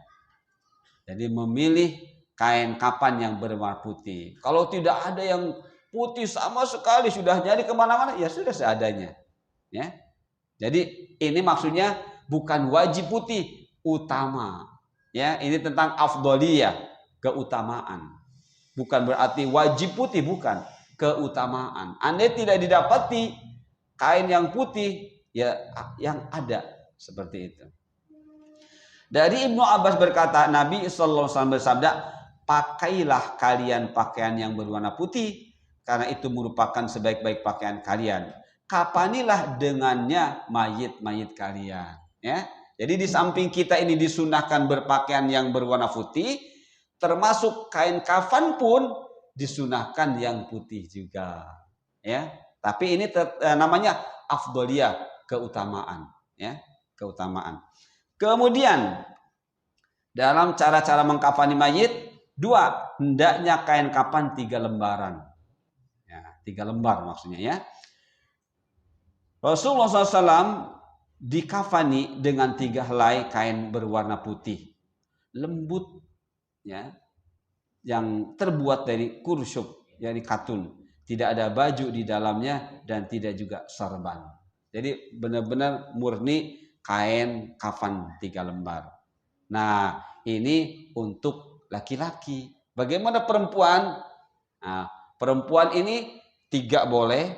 Jadi memilih kain kafan yang berwarna putih. Kalau tidak ada yang putih sama sekali, sudah jadi kemana-mana, ya sudah seadanya ya. Jadi ini maksudnya bukan wajib putih, utama ya. Ini tentang afdoliyah, keutamaan. Bukan berarti wajib putih, bukan, keutamaan. Andai tidak didapati kain yang putih, ya yang ada seperti itu. Dari Ibnu Abbas berkata, Nabi SAW bersabda, pakailah kalian pakaian yang berwarna putih, karena itu merupakan sebaik-baik pakaian kalian. Kapanilah dengannya mayit-mayit kalian ya. Jadi di samping kita ini disunahkan berpakaian yang berwarna putih, termasuk kain kafan pun disunahkan yang putih juga ya. Tapi ini namanya afdoliyah, keutamaan ya, keutamaan. Kemudian dalam cara-cara mengkafani mayit, 2, hendaknya kain kafan 3 lembaran ya, 3 lembar maksudnya ya. Rasulullah SAW dikafani dengan 3 helai kain berwarna putih lembut ya, yang terbuat dari kursyuk, dari katun, tidak ada baju di dalamnya dan tidak juga sorban. Jadi benar-benar murni kain kafan 3 lembar. Nah, ini untuk laki-laki. Bagaimana perempuan? Nah, perempuan ini 3 boleh,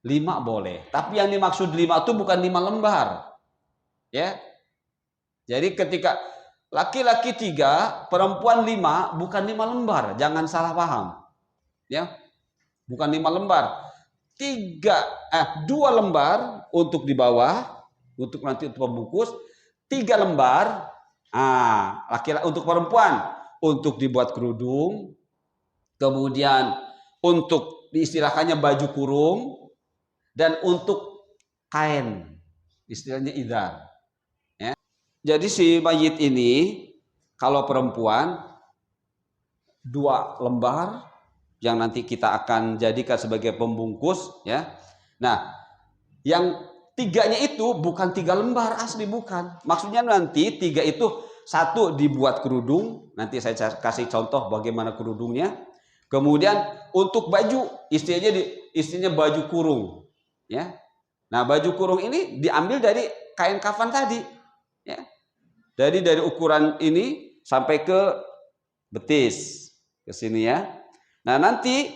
5 boleh. Tapi yang dimaksud 5 itu bukan 5 lembar. Ya. Jadi ketika laki-laki 3, perempuan 5, bukan 5 lembar. Jangan salah paham. Ya. Bukan 5 lembar. 2 lembar untuk di bawah, untuk nanti untuk pembungkus. 3 lembar laki-laki untuk perempuan, untuk dibuat kerudung, kemudian untuk diistilahkannya baju kurung, dan untuk kain, istilahnya idar. Ya. Jadi si mayit ini kalau perempuan 2 lembar yang nanti kita akan jadikan sebagai pembungkus ya. Nah, yang 3-nya itu bukan 3 lembar asli, bukan. Maksudnya nanti 3 itu 1 dibuat kerudung, nanti saya kasih contoh bagaimana kerudungnya. Kemudian untuk baju, istilahnya baju kurung ya. Nah, baju kurung ini diambil dari kain kafan tadi ya. Dari ukuran ini sampai ke betis. ke sini ya. Nah, nanti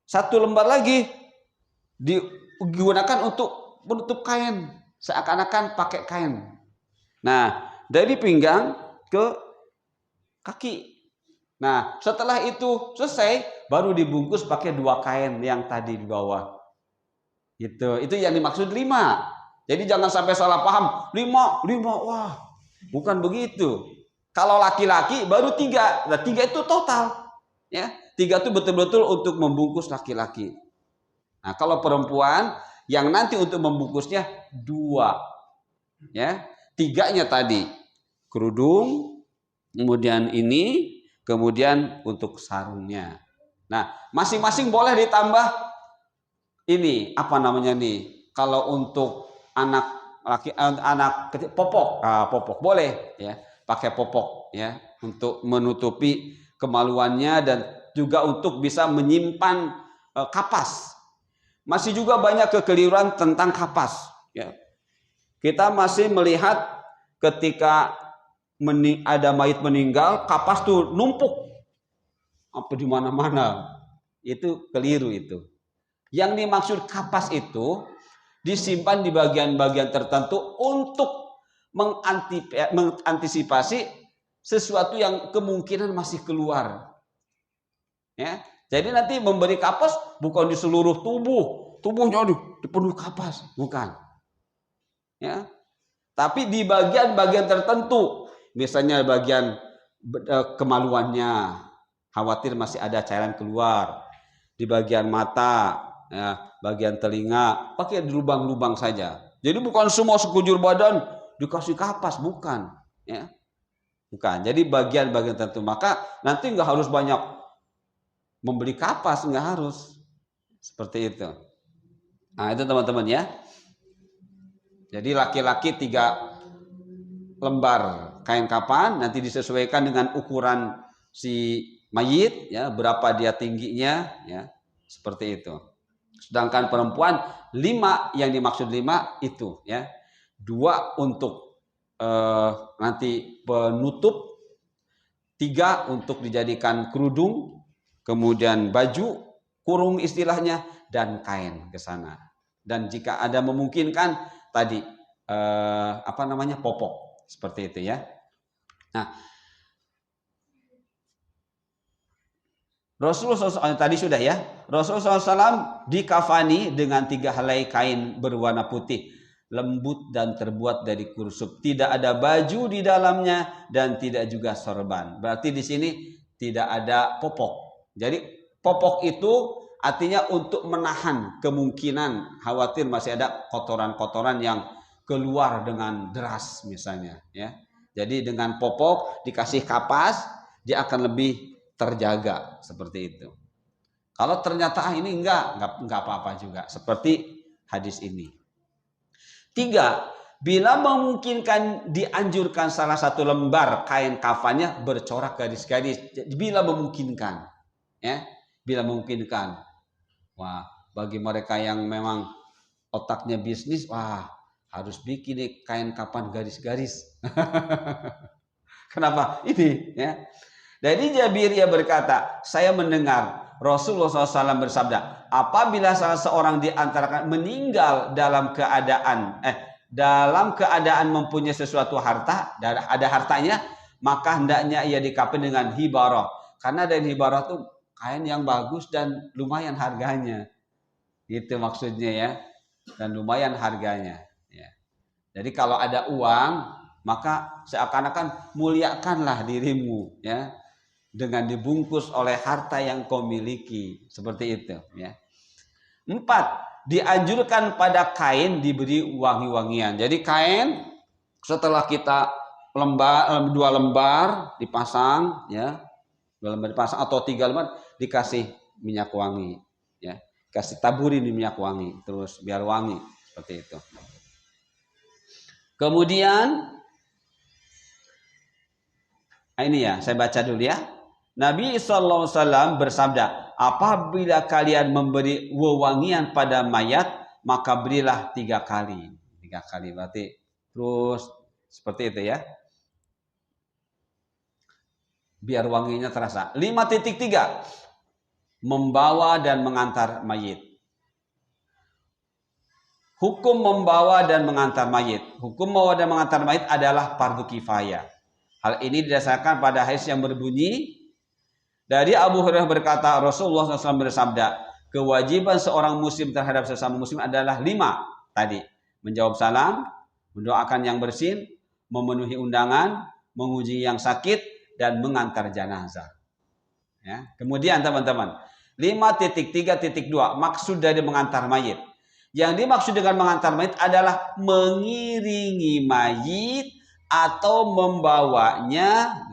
satu lembar lagi digunakan untuk menutup kain, seakan-akan pakai kain. Nah, dari pinggang ke kaki. Nah, setelah itu selesai, baru dibungkus pakai 2 kain yang tadi di bawah. Itu yang dimaksud 5. Jadi jangan sampai salah paham. 5, wah, bukan begitu. Kalau laki-laki baru 3. Nah, 3 itu total. Ya, 3 itu betul-betul untuk membungkus laki-laki. Nah, kalau perempuan yang nanti untuk membungkusnya 2. Ya, 3-nya tadi kerudung, kemudian ini, kemudian untuk sarungnya. Nah, masing-masing boleh ditambah ini apa namanya nih? Kalau untuk anak laki, anak kecil, popok, popok boleh ya, pakai popok ya untuk menutupi kemaluannya dan juga untuk bisa menyimpan kapas. Masih juga banyak kekeliruan tentang kapas. Ya. Kita masih melihat ketika ada mayat meninggal, kapas tuh numpuk apa di mana-mana. Itu keliru itu. Yang dimaksud kapas itu disimpan di bagian-bagian tertentu untuk mengantisipasi sesuatu yang kemungkinan masih keluar. Ya, jadi nanti memberi kapas bukan di seluruh tubuhnya dipenuhi kapas, bukan. Ya, tapi di bagian-bagian tertentu, misalnya bagian kemaluannya, khawatir masih ada cairan keluar, di bagian mata, ya, bagian telinga, pakai di lubang-lubang saja. Jadi bukan semua sekujur badan dikasih kapas, bukan. Ya, bukan. Jadi bagian-bagian tertentu. Maka nanti nggak harus banyak membeli kapas, nggak harus seperti itu. Nah, itu teman-teman ya. Jadi laki-laki 3 lembar kain kafan, nanti disesuaikan dengan ukuran si mayit, ya, berapa dia tingginya, ya, seperti itu. Sedangkan perempuan 5, yang dimaksud 5 itu, ya, 2 untuk nanti penutup, 3 untuk dijadikan kerudung, kemudian baju, kurung istilahnya, dan kain ke sana. Dan jika ada memungkinkan tadi apa namanya, popok, seperti itu ya. Nah, Rasulullah SAW tadi sudah ya. Rasulullah SAW dikafani dengan 3 helai kain berwarna putih, lembut dan terbuat dari kursup. Tidak ada baju di dalamnya dan tidak juga sorban. Berarti di sini tidak ada popok. Jadi popok itu artinya untuk menahan kemungkinan khawatir masih ada kotoran-kotoran yang keluar dengan deras misalnya. Ya. Jadi dengan popok dikasih kapas, dia akan lebih terjaga seperti itu. Kalau ternyata ini enggak apa-apa juga seperti hadis ini. 3, bila memungkinkan dianjurkan salah satu lembar kain kafannya bercorak garis-garis. Bila memungkinkan, ya, bila memungkinkan. Wah, bagi mereka yang memang otaknya bisnis, wah, harus bikin nih kain kafan garis-garis. Kenapa? Ini, ya. Dari Jabir ia berkata, saya mendengar Rasulullah SAW bersabda, apabila salah seorang di antara kalian meninggal dalam keadaan mempunyai sesuatu harta, ada hartanya, maka hendaknya ia dikafan dengan hibarah. Karena dari hibarah itu kain yang bagus dan lumayan harganya. Itu maksudnya ya. Dan lumayan harganya. Ya. Jadi kalau ada uang, maka seakan-akan muliakanlah dirimu, ya, dengan dibungkus oleh harta yang kau miliki, seperti itu, ya. 4, dianjurkan pada kain diberi wangi-wangian. Jadi kain setelah kita 2 lembar dipasang, ya, 2 lembar dipasang atau 3 lembar dikasih minyak wangi, ya, kasih taburin di minyak wangi, terus biar wangi, seperti itu. Kemudian ini ya, saya baca dulu ya. Nabi SAW bersabda, apabila kalian memberi wewangian pada mayat, maka berilah 3 kali. 3 kali berarti terus seperti itu ya. biar wanginya terasa. 5.3 membawa dan mengantar mayit. Hukum membawa dan mengantar mayit. Hukum membawa dan mengantar mayit adalah fardu kifayah. Hal ini didasarkan pada hadis yang berbunyi dari Abu Hurairah berkata, Rasulullah SAW bersabda, kewajiban seorang muslim terhadap sesama muslim adalah 5 tadi. Menjawab salam, mendoakan yang bersin, memenuhi undangan, menguji yang sakit, dan mengantar jenazah. Ya. Kemudian teman-teman, 5.3.2 maksud dari mengantar mayit. Yang dimaksud dengan mengantar mayit adalah mengiringi mayit atau membawanya.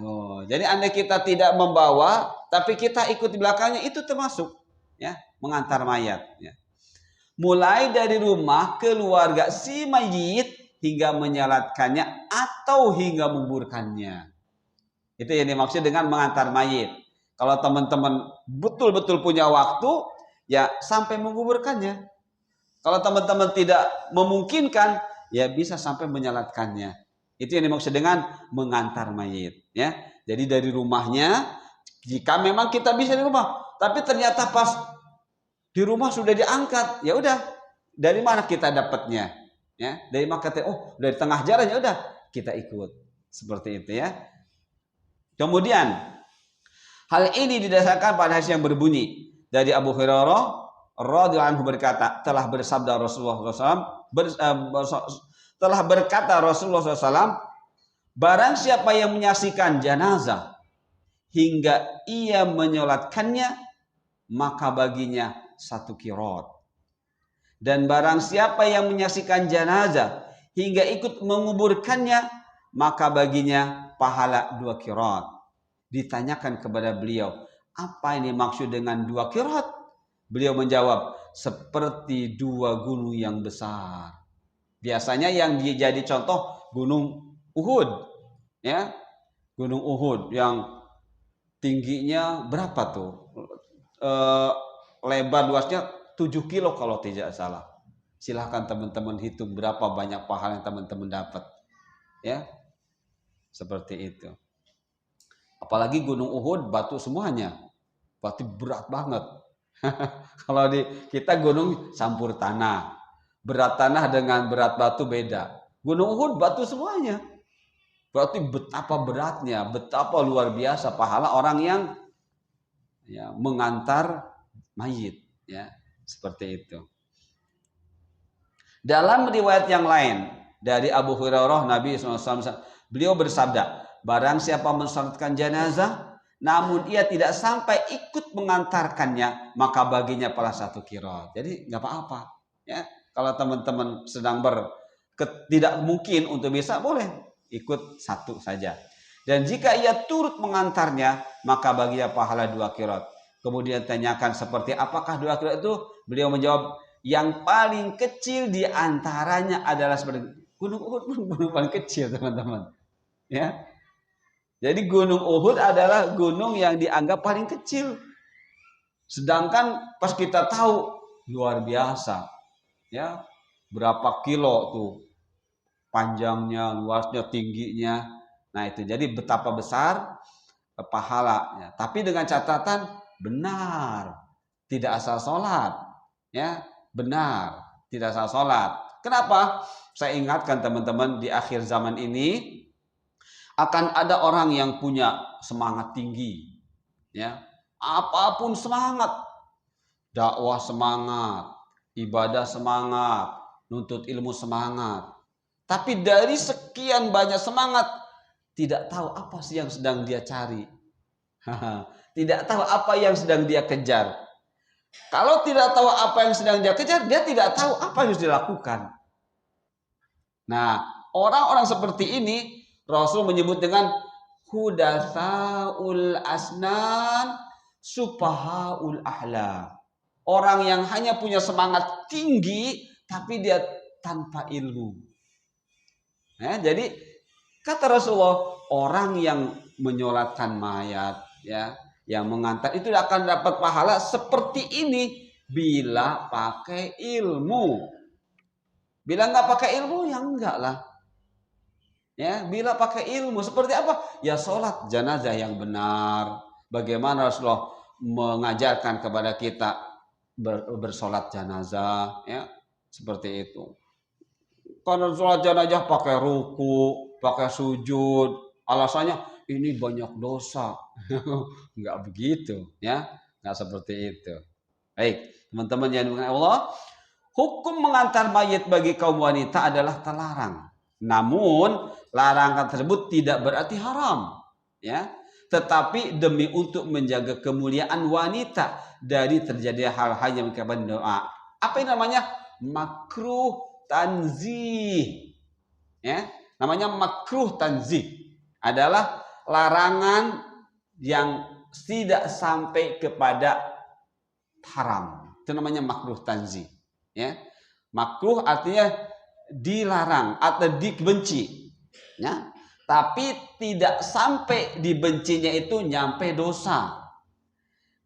Jadi andai kita tidak membawa, tapi kita ikut di belakangnya, itu termasuk ya mengantar mayat. Ya. Mulai dari rumah keluarga si mayit hingga menyalatkannya atau hingga menguburkannya. Itu yang dimaksud dengan mengantar mayit. Kalau teman-teman betul-betul punya waktu, ya sampai menguburkannya. Kalau teman-teman tidak memungkinkan, ya bisa sampai menyalatkannya. Itu yang dimaksud dengan mengantar mayit. Ya, jadi dari rumahnya, jika memang kita bisa di rumah, tapi ternyata pas di rumah sudah diangkat, ya udah. Dari mana kita dapatnya? Ya, dari mana kita? Oh, dari tengah jalan, ya udah kita ikut. Seperti itu ya. Kemudian hal ini didasarkan pada hadis yang berbunyi dari Abu Hurairah radhiyallahu anhu berkata, telah bersabda Rasulullah SAW, telah berkata Rasulullah SAW, barang siapa yang menyaksikan jenazah hingga ia menyolatkannya, maka baginya 1 qiraat. Dan barang siapa yang menyaksikan jenazah hingga ikut menguburkannya, maka baginya pahala 2 qiraat. Ditanyakan kepada beliau, apa ini maksud dengan 2 qiraat? Beliau menjawab, seperti 2 gunung yang besar. Biasanya yang jadi contoh Gunung Uhud, ya, Gunung Uhud yang tingginya berapa tuh? Lebar luasnya 7 kilo kalau tidak salah. Silahkan teman-teman hitung berapa banyak pahala yang teman-teman dapat, ya, seperti itu. Apalagi Gunung Uhud batu semuanya, berarti berat banget. Kalau di kita gunung campur tanah, berat tanah dengan berat batu beda. Gunung Uhud batu semuanya, berarti betapa beratnya, betapa luar biasa pahala orang yang ya, mengantar mayit, ya, seperti itu. Dalam riwayat yang lain dari Abu Hurairah, Nabi SAW, beliau bersabda, barang siapa mensalatkan jenazah namun ia tidak sampai ikut mengantarkannya, maka baginya pahala 1 qiraat. Jadi nggak apa-apa, ya. Kalau teman-teman sedang tidak mungkin untuk bisa, boleh ikut 1 saja. Dan jika ia turut mengantarnya, maka baginya pahala 2 qiraat. Kemudian tanyakan seperti apakah 2 qiraat itu? Beliau menjawab, yang paling kecil di antaranya adalah seperti Gunung Uhud pun gunung paling kecil, teman-teman. Ya. Jadi Gunung Uhud adalah gunung yang dianggap paling kecil. Sedangkan pas kita tahu luar biasa, ya, berapa kilo tuh panjangnya, luasnya, tingginya. Nah itu jadi betapa besar pahalanya. Tapi dengan catatan benar, tidak asal sholat, ya, benar, tidak asal sholat. Kenapa? Saya ingatkan teman-teman, di akhir zaman ini akan ada orang yang punya semangat tinggi, ya, apapun semangat, dakwah semangat, ibadah semangat, nuntut ilmu semangat. Tapi dari sekian banyak semangat, tidak tahu apa sih yang sedang dia cari, tidak tahu apa yang sedang dia kejar. Kalau tidak tahu apa yang sedang dia kejar, dia tidak tahu apa yang harus dilakukan. Nah, orang-orang seperti ini Rasul menyebut dengan hudatsaul asnan sufahaul ahlam. Orang yang hanya punya semangat tinggi tapi dia tanpa ilmu. Ya, jadi kata Rasulullah, orang yang menyolatkan mayat, ya, yang mengantar itu akan dapat pahala seperti ini bila pakai ilmu. Bila nggak pakai ilmu, ya enggak lah. Ya, bila pakai ilmu seperti apa? Ya sholat jenazah yang benar. Bagaimana Rasulullah mengajarkan kepada kita bersolat jenazah, ya seperti itu. Karena sholat jenazah pakai ruku, pakai sujud, alasannya ini banyak dosa. Enggak begitu, ya, enggak seperti itu. Baik, teman-teman yang dimuliakan Allah, hukum mengantar mayit bagi kaum wanita adalah terlarang. Namun larangan tersebut tidak berarti haram, ya. Tetapi demi untuk menjaga kemuliaan wanita dari terjadi hal-hal yang menyebabkan doa. Apa yang namanya makruh tanzih? Ya, namanya makruh tanzih adalah larangan yang tidak sampai kepada haram. Itu namanya makruh tanzih. Ya, makruh artinya dilarang atau dibenci, ya, tapi tidak sampai dibencinya itu nyampe dosa.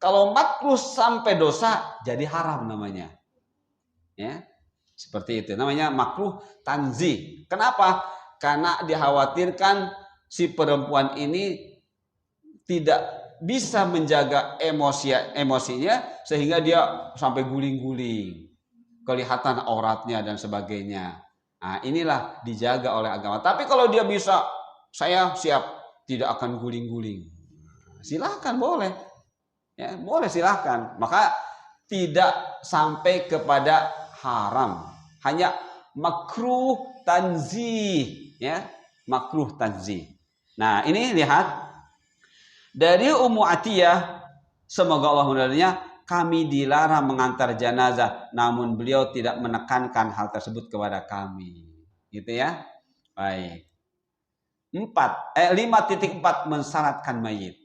Kalau makruh sampai dosa jadi haram namanya, ya, seperti itu namanya makruh tanzih. Kenapa? Karena dikhawatirkan si perempuan ini tidak bisa menjaga emosinya sehingga dia sampai guling-guling, kelihatan auratnya dan sebagainya. Nah, inilah dijaga oleh agama. Tapi kalau dia bisa, saya siap tidak akan guling-guling. Silahkan, boleh. Ya, boleh silahkan. Maka tidak sampai kepada haram. Hanya makruh tanzih, ya, makruh tanzih. Nah, ini lihat dari Ummu Atiyah, semoga Allah meridainya, kami dilarang mengantar jenazah, namun beliau tidak menekankan hal tersebut kepada kami. Gitu ya. Baik. 5.4 mensalatkan mayit.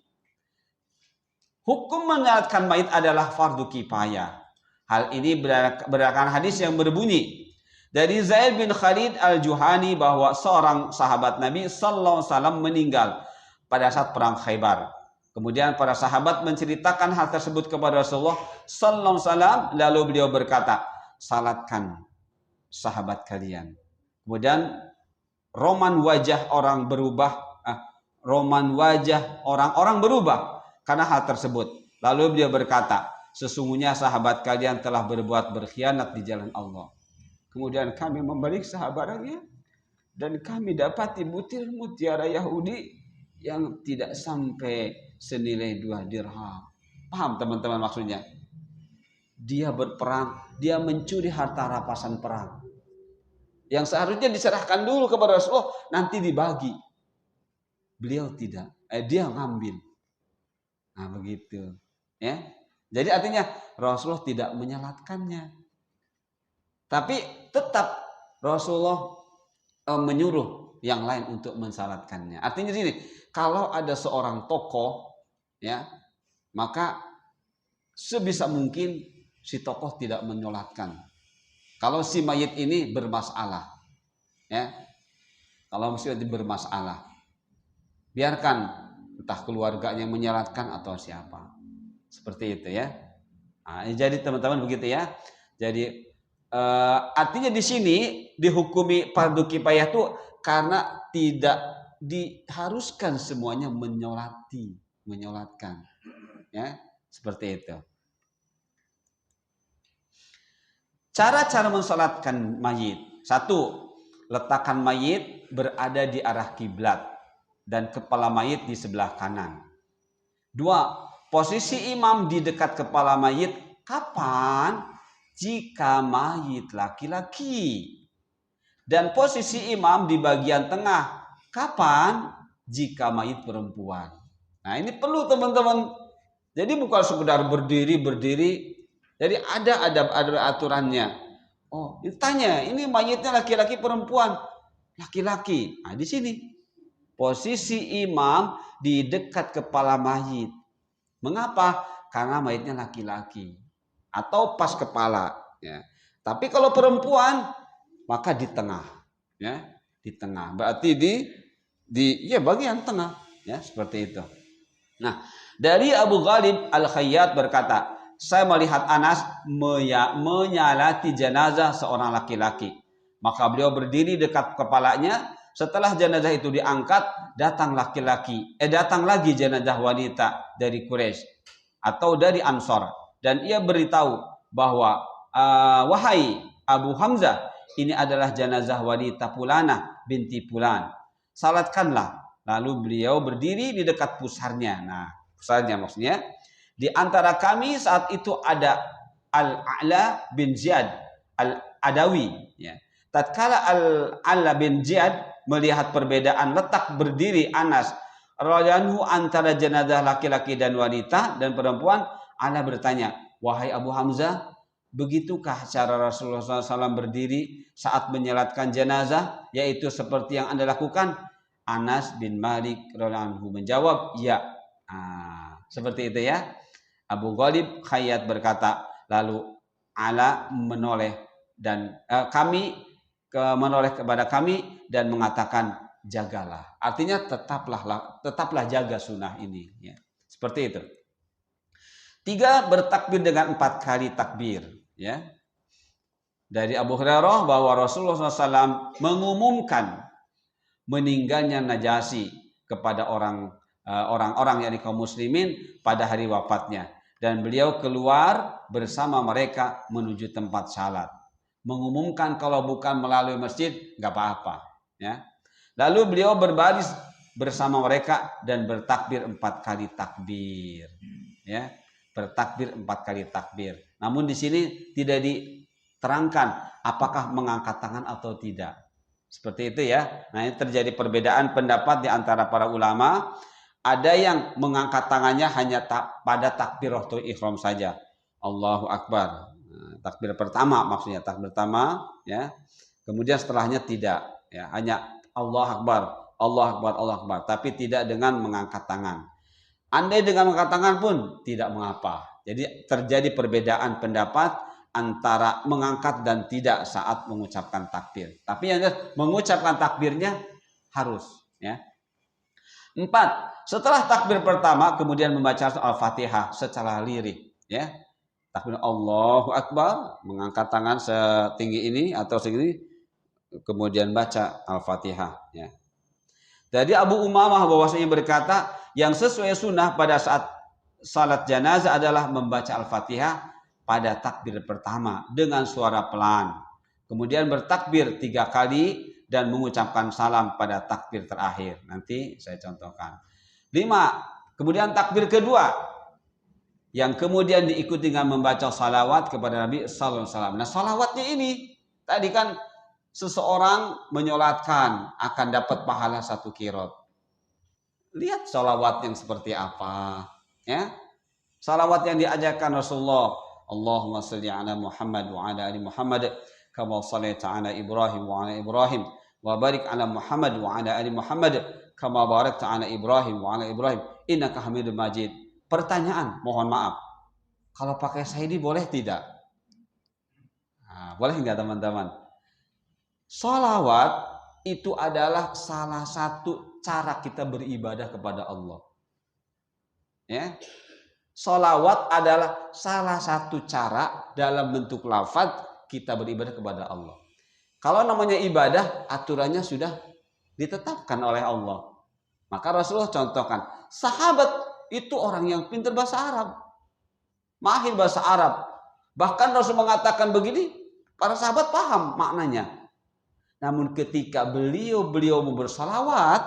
Hukum mensalatkan mayit adalah fardu kifayah. Hal ini berdasarkan hadis yang berbunyi dari Zaid bin Khalid al-Juhani bahwa seorang sahabat Nabi sallallahu alaihi wasallam meninggal pada saat perang Khaybar. Kemudian para sahabat menceritakan hal tersebut kepada Rasulullah sallallahu alaihi wasallam, lalu beliau berkata, salatkan sahabat kalian. Kemudian roman wajah orang-orang berubah karena hal tersebut. Lalu beliau berkata, sesungguhnya sahabat kalian telah berbuat berkhianat di jalan Allah. Kemudian kami membalik sahabatnya dan kami dapati butir mutiara Yahudi yang tidak sampai senilai 2 dirham. Paham teman-teman maksudnya? Dia berperang, dia mencuri harta rampasan perang. Yang seharusnya diserahkan dulu kepada Rasulullah, nanti dibagi. Beliau tidak, dia ngambil. Nah, begitu. Ya. Jadi artinya Rasulullah tidak menyalatkannya. Tapi tetap Rasulullah menyuruh yang lain untuk mensalatkannya. Artinya gini, kalau ada seorang tokoh, ya, maka sebisa mungkin si tokoh tidak menyolatkan. Kalau si mayit ini bermasalah, ya, kalau masih bermasalah, biarkan entah keluarganya menyolatkan atau siapa, seperti itu ya. Nah, jadi teman-teman begitu ya. Jadi artinya di sini dihukumi fardu kifayah itu karena tidak diharuskan semuanya menyolatkan, ya, seperti itu. Cara-cara mensolatkan mayit. 1. Letakkan mayit berada di arah kiblat dan kepala mayit di sebelah kanan. 2. Posisi imam di dekat kepala mayit kapan? Jika mayit laki-laki. Dan posisi imam di bagian tengah kapan? Jika mayit perempuan. Nah, ini perlu teman-teman. Jadi bukan sekedar berdiri. Jadi ada aturannya. Oh, ditanya, ini mayitnya laki-laki perempuan? Laki-laki. Nah, di sini posisi imam di dekat kepala mayit. Mengapa? Karena mayitnya laki-laki atau pas kepala, ya. Tapi kalau perempuan maka di tengah, ya, di tengah. Berarti di bagian tengah, ya, seperti itu. Nah, dari Abu Ghalib Al-Khayyat berkata, saya melihat Anas menyalati jenazah seorang laki-laki. Maka beliau berdiri dekat kepalanya Setelah jenazah itu diangkat, datang lagi jenazah wanita dari Quraisy atau dari Ansor, dan ia beritahu bahwa wahai Abu Hamzah, ini adalah jenazah wanita Fulanah binti Fulan. Salatkanlah. Lalu beliau berdiri di dekat pusarnya. Nah, pusarnya maksudnya di antara kami saat itu ada Al-A'la bin Ziyad Al-Adawi, ya. Tatkala Al-A'la bin Ziyad melihat perbedaan letak berdiri Anas radhiyallahu antara jenazah laki-laki dan wanita dan perempuan, Ana bertanya, wahai Abu Hamzah, begitukah cara Rasulullah SAW berdiri saat menyolatkan jenazah, yaitu seperti yang Anda lakukan? Anas bin Malik radhiyallahu menjawab, ya. Seperti itu ya. Abu Ghalib Khayyat berkata, lalu Ala menoleh dan menoleh kepada kami dan mengatakan, jagalah. Artinya tetaplah jaga sunnah ini, ya. Seperti itu. 3, bertakbir dengan 4 kali takbir, ya. Dari Abu Hurairah bahwa Rasulullah SAW mengumumkan meninggalnya Najasyi kepada orang-orang yakni kaum muslimin pada hari wafatnya, dan beliau keluar bersama mereka menuju tempat salat. Mengumumkan kalau bukan melalui masjid nggak apa-apa, ya. Lalu beliau berbaris bersama mereka dan bertakbir 4 kali takbir, ya. Bertakbir 4 kali takbir. Namun di sini tidak diterangkan apakah mengangkat tangan atau tidak. Seperti itu ya. Nah, ini terjadi perbedaan pendapat di antara para ulama. Ada yang mengangkat tangannya hanya pada takbiratul ihram saja. Allahu Akbar. Takbir pertama maksudnya, takbir pertama, ya. Kemudian setelahnya tidak, ya, hanya Allah Akbar, Allah Akbar, Allah Akbar, tapi tidak dengan mengangkat tangan. Andai dengan mengangkat tangan pun tidak mengapa. Jadi terjadi perbedaan pendapat antara mengangkat dan tidak saat mengucapkan takbir. Tapi yang mengucapkan takbirnya harus, ya. 4. Setelah takbir pertama kemudian membaca Al-Fatihah secara lirik, ya. Takbir Allahu Akbar, mengangkat tangan setinggi ini atau segini, kemudian baca Al-Fatihah, ya. Jadi Abu Umamah bahwasanya berkata, yang sesuai sunnah pada saat salat jenazah adalah membaca Al-Fatihah pada takbir pertama dengan suara pelan. Kemudian bertakbir 3 kali dan mengucapkan salam pada takbir terakhir. Nanti saya contohkan. 5. Kemudian takbir kedua, yang kemudian diikuti dengan membaca salawat kepada Nabi Sallallahu Alaihi Wasallam. Nah, salawatnya ini tadi kan seseorang menyolatkan akan dapat pahala 1 qiraat. Lihat salawat yang seperti apa, ya. Salawat yang diajarkan Rasulullah, Allahumma shalli ala Muhammad wa ala ali Muhammad kama shallaita ala Ibrahim wa ala Ibrahim wa barik ala Muhammad wa ala ali Muhammad kama barakta ala Ibrahim wa ala Ibrahim innaka Hamidum Majid. Pertanyaan, mohon maaf, kalau pakai saidi boleh tidak? Nah, boleh nggak teman-teman? Salawat itu adalah salah satu cara kita beribadah kepada Allah, ya. Salawat adalah salah satu cara dalam bentuk lafaz kita beribadah kepada Allah. Kalau namanya ibadah, aturannya sudah ditetapkan oleh Allah. Maka Rasulullah contohkan, sahabat itu orang yang pintar bahasa Arab, mahir bahasa Arab. Bahkan Rasul mengatakan begini, para sahabat paham maknanya. Namun ketika beliau mau bersalawat,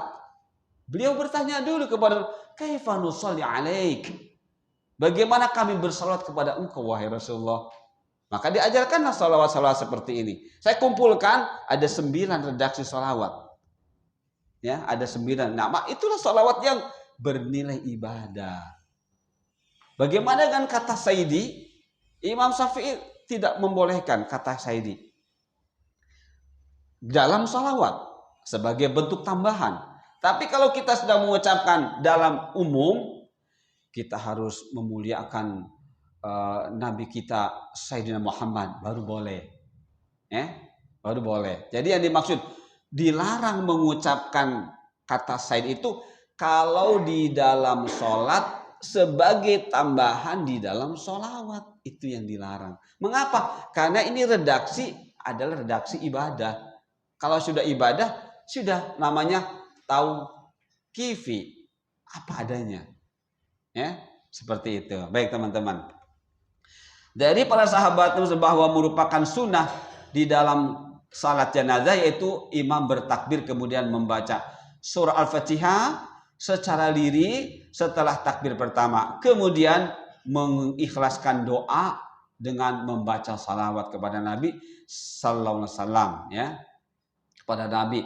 beliau bertanya dulu kepada, kaifa nusalli alaik? Bagaimana kami bersalawat kepada engkau wahai Rasulullah? Maka diajarkanlah salawat-salawat seperti ini. Saya kumpulkan ada 9 redaksi salawat. Ya, ada 9 nama. Itulah salawat yang bernilai ibadah. Bagaimana dengan kata sayyidi? Imam Syafi'i tidak membolehkan kata sayyidi dalam salawat sebagai bentuk tambahan. Tapi kalau kita sedang mengucapkan dalam umum, kita harus memuliakan Nabi kita Sayyidina Muhammad, baru boleh, baru boleh. Jadi yang dimaksud dilarang mengucapkan kata Sayyid itu kalau di dalam sholat sebagai tambahan di dalam sholawat, itu yang dilarang. Mengapa? Karena ini redaksi adalah redaksi ibadah. Kalau sudah ibadah, sudah namanya tauqifi, apa adanya. Ya, seperti itu. Baik teman-teman. Dari para sahabat bahwa merupakan sunnah di dalam salat jenazah yaitu imam bertakbir kemudian membaca surah Al-Fatihah secara lirih setelah takbir pertama, kemudian mengikhlaskan doa dengan membaca salawat kepada Nabi sallallahu alaihi wasallam, ya, kepada Nabi,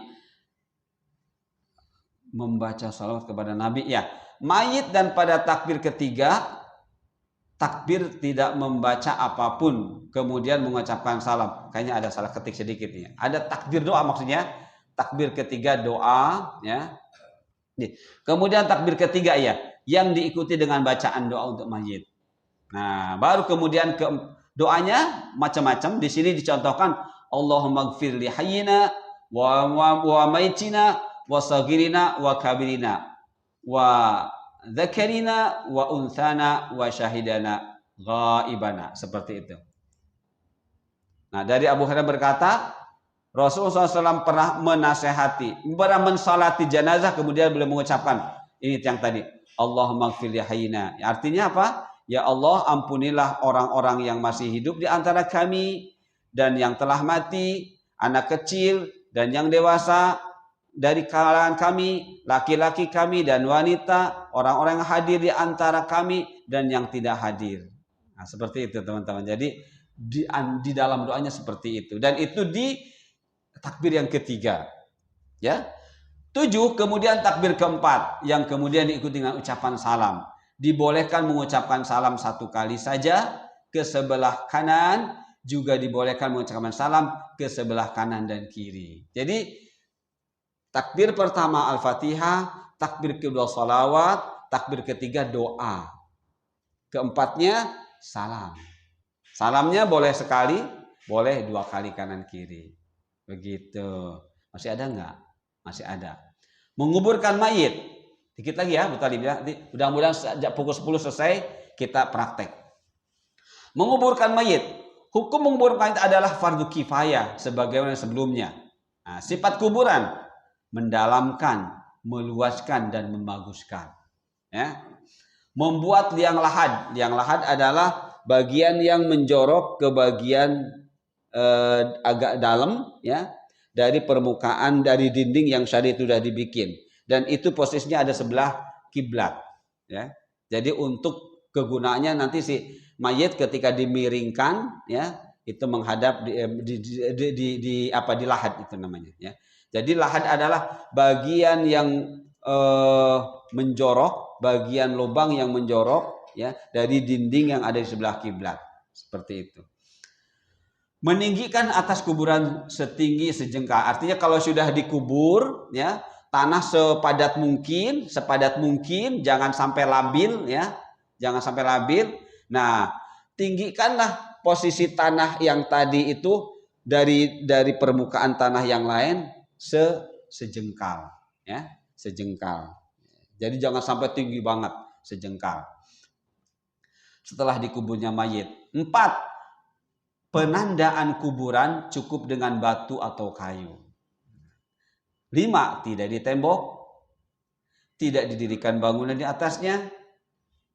membaca salawat kepada Nabi, ya. Mayit dan pada takbir ketiga takbir tidak membaca apapun, kemudian mengucapkan salam. Kayaknya ada salah ketik sedikit nih. Ada takbir doa maksudnya. Takbir ketiga doa, ya. Kemudian takbir ketiga ya, yang diikuti dengan bacaan doa untuk mayit. Nah, baru kemudian doanya macam-macam. Di sini dicontohkan Allahumma gfir li hayyina wa maitina wa saghirina wa kabirina wa dzakarina wa unthana wa syahidana ghaibana, seperti itu. Nah, dari Abu Hurairah berkata, Rasulullah SAW pernah menasehati, pernah mensalati jenazah, kemudian beliau mengucapkan ini yang tadi, Allahumma gfir li hayyina. Artinya apa? Ya Allah, ampunilah orang-orang yang masih hidup di antara kami dan yang telah mati, anak kecil dan yang dewasa dari kalangan kami, laki-laki kami dan wanita, orang-orang yang hadir di antara kami dan yang tidak hadir. Nah, seperti itu teman-teman. Jadi di dalam doanya seperti itu, dan itu di takbir yang ketiga, ya. 7, kemudian takbir keempat yang kemudian diikuti dengan ucapan salam. Dibolehkan mengucapkan salam 1 kali saja ke sebelah kanan, juga dibolehkan mengucapkan salam ke sebelah kanan dan kiri. Jadi takbir pertama Al-Fatihah, takbir kedua salawat, takbir ketiga doa, keempatnya salam. Salamnya boleh sekali, boleh 2 kali kanan kiri. Begitu. Masih ada nggak? Masih ada. Menguburkan mayit. Dikit lagi ya, Bu Talib ya. Mudah-mudahan sejak pukul 10 selesai kita praktek. Menguburkan mayit. Hukum menguburkan mayit adalah fardu kifayah sebagaimana sebelumnya. Nah, sifat kuburan mendalamkan, meluaskan dan membaguskan. Ya. Membuat liang lahat. Liang lahat adalah bagian yang menjorok ke bagian agak dalam, ya, dari permukaan dari dinding yang syari itu sudah dibikin, dan itu posisinya ada sebelah kiblat, ya. Jadi untuk kegunaannya nanti si mayit ketika dimiringkan, ya, itu menghadap di lahat itu namanya, ya. Jadi lahat adalah bagian yang menjorok, bagian lubang yang menjorok, ya, dari dinding yang ada di sebelah kiblat, seperti itu. Meninggikan atas kuburan setinggi sejengkal. Artinya kalau sudah dikubur, ya, tanah sepadat mungkin, jangan sampai labil, ya. Jangan sampai labil. Nah, tinggikanlah posisi tanah yang tadi itu dari permukaan tanah yang lain sejengkal, ya, sejengkal. Jadi jangan sampai tinggi banget, sejengkal. Setelah dikuburnya mayit. 4, penandaan kuburan cukup dengan batu atau kayu. 5, tidak di tembok, tidak didirikan bangunan di atasnya,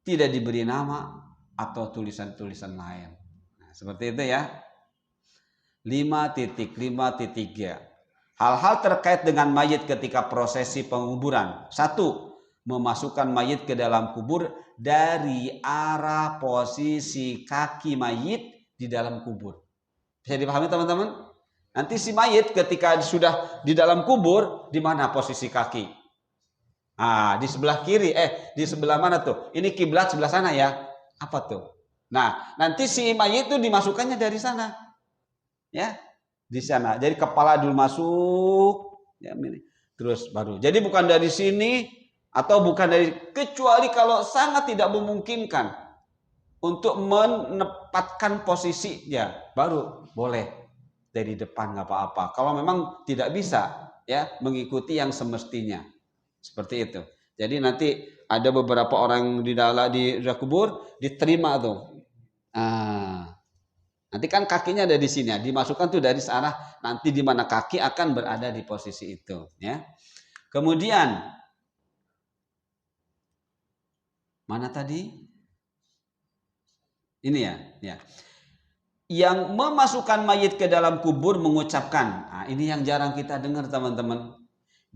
tidak diberi nama atau tulisan-tulisan lain. Nah, seperti itu ya. 5.5.3. Hal-hal terkait dengan mayit ketika prosesi penguburan. 1, memasukkan mayit ke dalam kubur dari arah posisi kaki mayit di dalam kubur. Bisa dipahami teman-teman? Nanti si mayit ketika sudah di dalam kubur, di mana posisi kaki? Ah, di sebelah kiri. Di sebelah mana tuh? Ini kiblat sebelah sana ya. Apa tuh? Nah, nanti si mayit itu dimasukkannya dari sana. Ya, di sana. Jadi kepala dulu masuk, ya, terus baru. Jadi bukan dari sini atau bukan dari, kecuali kalau sangat tidak memungkinkan untuk menempatkan posisi, ya, baru boleh dari depan, nggak apa-apa. Kalau memang tidak bisa, ya, mengikuti yang semestinya, seperti itu. Jadi nanti ada beberapa orang di dalam di kubur diterima tuh. Nanti kan kakinya ada di sini ya, dimasukkan tuh dari arah nanti di mana kaki akan berada di posisi itu ya. Kemudian mana tadi? Ini ya. Yang memasukkan mayit ke dalam kubur mengucapkan. Nah, ini yang jarang kita dengar teman-teman.